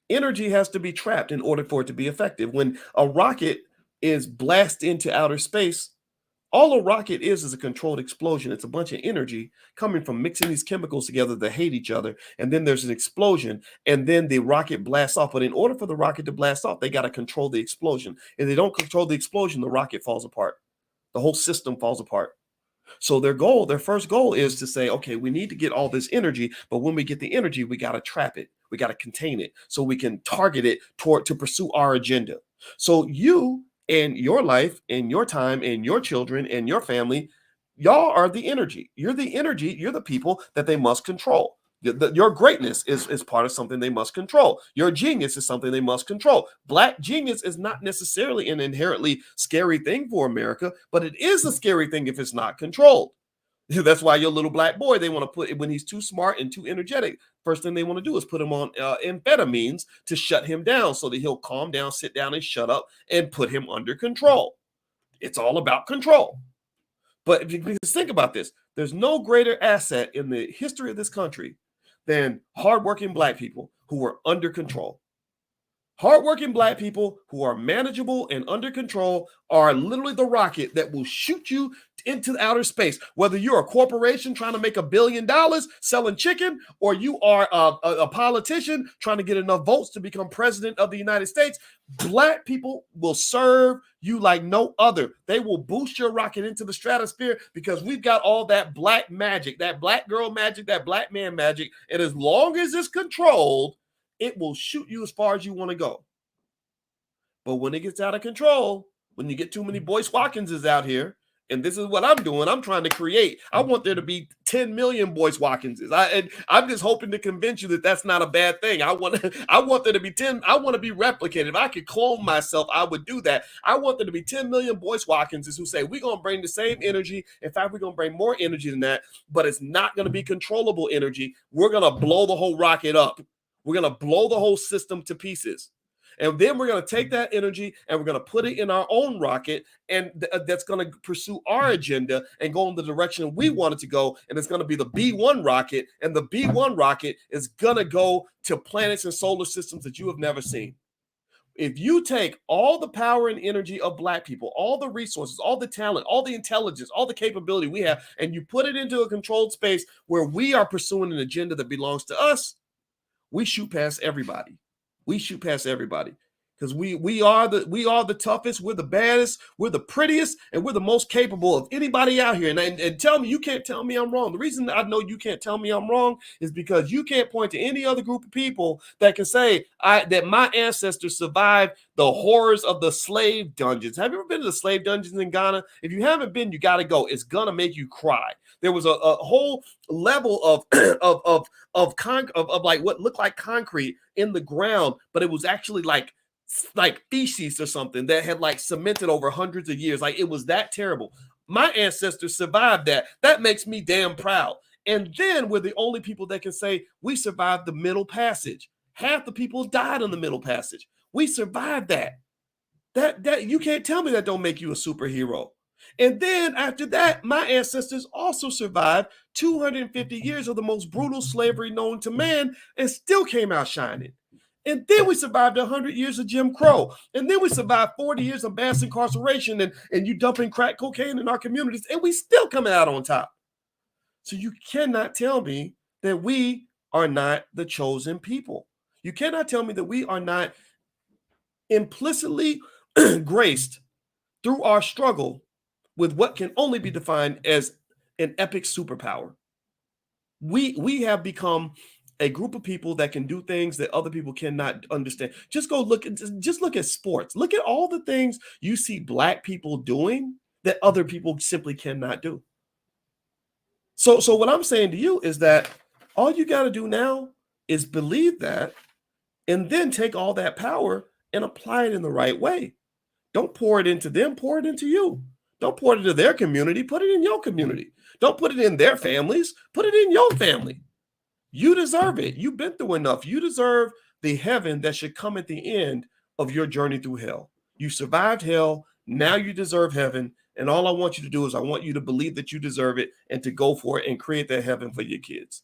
Energy has to be trapped in order for it to be effective. When a rocket is blasted into outer space, all a rocket is a controlled explosion. It's a bunch of energy coming from mixing these chemicals together that hate each other. And then there's an explosion, and then the rocket blasts off. But in order for the rocket to blast off, they got to control the explosion. If they don't control the explosion, the rocket falls apart. The whole system falls apart. So their first goal is to say, okay, we need to get all this energy, but when we get the energy, we got to trap it. We got to contain it so we can target it to pursue our agenda. So you and your life and your time and your children and your family, y'all are the energy. You're the energy. You're the people that they must control. Your greatness is part of something they must control. Your genius is something they must control. Black genius is not necessarily an inherently scary thing for America, but it is a scary thing if it's not controlled. That's why your little black boy, they want to put, when he's too smart and too energetic, first thing they want to do is put him on amphetamines to shut him down so that he'll calm down, sit down, and shut up and put him under control. It's all about control. But because think about this, there's no greater asset in the history of this country than hardworking black people who are under control. Hardworking black people who are manageable and under control are literally the rocket that will shoot you into outer space. Whether you're a corporation trying to make $1 billion selling chicken, or you are a politician trying to get enough votes to become president of the United States, black people will serve you like no other. They will boost your rocket into the stratosphere because we've got all that black magic, that black girl magic, that black man magic. And as long as it's controlled, it will shoot you as far as you want to go. But when it gets out of control, when you get too many Boyce Watkinses out here And this is what I'm doing. I'm trying to create. I want there to be 10 million Boyce Watkinses. And I'm just hoping to convince you that that's not a bad thing. I want there to be 10. I want to be replicated. If I could clone myself, I would do that. I want there to be 10 million Boyce Watkinses who say, we're going to bring the same energy. In fact, we're going to bring more energy than that, but it's not going to be controllable energy. We're going to blow the whole rocket up. We're going to blow the whole system to pieces. And then we're going to take that energy and we're going to put it in our own rocket, and that's going to pursue our agenda and go in the direction we want it to go. And it's going to be the B1 rocket, and the B1 rocket is going to go to planets and solar systems that you have never seen. If you take all the power and energy of Black people, all the resources, all the talent, all the intelligence, all the capability we have, and you put it into a controlled space where we are pursuing an agenda that belongs to us, we shoot past everybody. We shoot past everybody because we are the toughest, we're the baddest, we're the prettiest, and we're the most capable of anybody out here. And tell me, you can't tell me I'm wrong. The reason I know you can't tell me I'm wrong is because you can't point to any other group of people that can say that my ancestors survived the horrors of the slave dungeons. Have you ever been to the slave dungeons in Ghana? If you haven't been, you got to go. It's gonna make you cry. There was a whole level of like what looked like concrete in the ground, but it was actually like feces or something that had like cemented over hundreds of years. Like, it was that terrible. My ancestors survived that. That makes me damn proud. And then we're the only people that can say we survived the Middle Passage. Half the people died in the Middle Passage. We survived that. That you can't tell me that don't make you a superhero. And then after that, my ancestors also survived 250 years of the most brutal slavery known to man and still came out shining. And then we survived 100 years of Jim Crow. And then we survived 40 years of mass incarceration and you dumping crack cocaine in our communities, and we still coming out on top. So you cannot tell me that we are not the chosen people. You cannot tell me that we are not implicitly graced through our struggle with what can only be defined as an epic superpower. We have become a group of people that can do things that other people cannot understand. Just look at sports. Look at all the things you see Black people doing that other people simply cannot do. So what I'm saying to you is that all you got to do now is believe that, and then take all that power and apply it in the right way. Don't pour it into them, pour it into you. Don't pour it into their community, put it in your community. Don't put it in their families, put it in your family. You deserve it. You've been through enough. You deserve the heaven that should come at the end of your journey through hell. You survived hell. Now you deserve heaven. And all I want you to do is I want you to believe that you deserve it and to go for it and create that heaven for your kids.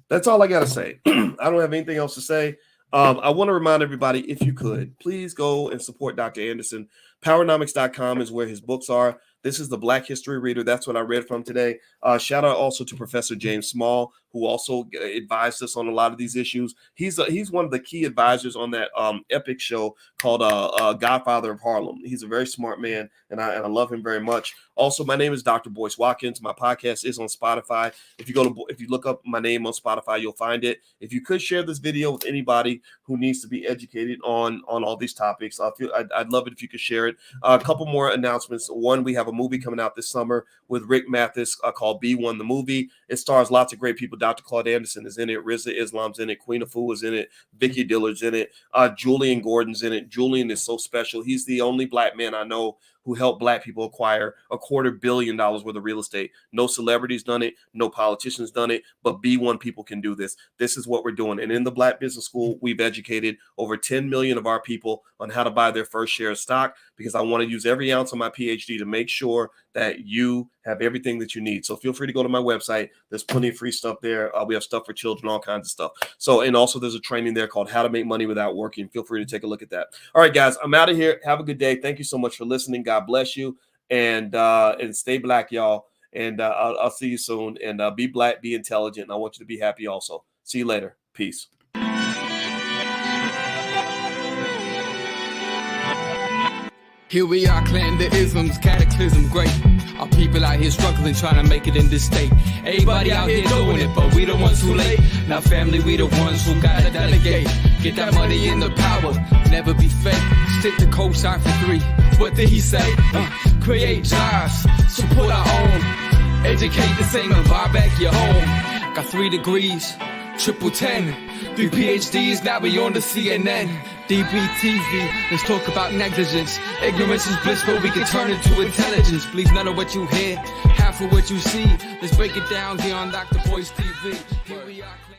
That's all I got to say. I don't have anything else to say. I want to remind everybody, if you could, please go and support Dr. Anderson. Powernomics.com is where his books are. This is the Black History Reader. That's what I read from today. Shout out also to Professor James Small, who also advised us on a lot of these issues. He's one of the key advisors on that epic show called Godfather of Harlem. He's a very smart man, and I love him very much. Also, my name is Dr. Boyce Watkins. My podcast is on Spotify. If you look up my name on Spotify, you'll find it. If you could share this video with anybody who needs to be educated on all these topics, I'd love it if you could share it. A couple more announcements. One, we have a movie coming out this summer with Rick Mathis called B1 the Movie. It stars lots of great people. Dr. Claud Anderson is in it. Rizza Islam's in it. Queen Afua is in it. Vicky Dillard's in it. Julian Gordon's in it. Julian is so special. He's the only Black man I know who helped Black people acquire $250 million worth of real estate. No celebrities done it. No politicians done it. But B1 people can do this. This is what we're doing. And in the Black Business School, we've educated over 10 million of our people on how to buy their first share of stock, because I want to use every ounce of my PhD to make sure that you have everything that you need. So feel free to go to my website. There's plenty of free stuff there. We have stuff for children, all kinds of stuff. So, and also there's a training there called How to Make Money Without Working. Feel free to take a look at that. All right, guys, I'm out of here. Have a good day. Thank you so much for listening. God bless you, and stay Black, y'all. And I'll see you soon. And be Black, be intelligent. And I want you to be happy also. See you later. Peace. Here we are, clan the isms, cataclysm, great. Our people out here struggling, trying to make it in this state. Everybody out here doing it, but we the ones who late. Now family, we the ones who gotta delegate. Get that money in the power, never be fake. Stick to cosign for 3. What did he say? Create jobs, support our own. Educate the same and buy back your home. Got 3 degrees, triple 10, 3 PhDs, now we on the CNN. DBTV, let's talk about negligence. Ignorance is bliss, but we can turn it to intelligence. Believe none of what you hear, half of what you see. Let's break it down here on Dr. Boy's TV. Here we are.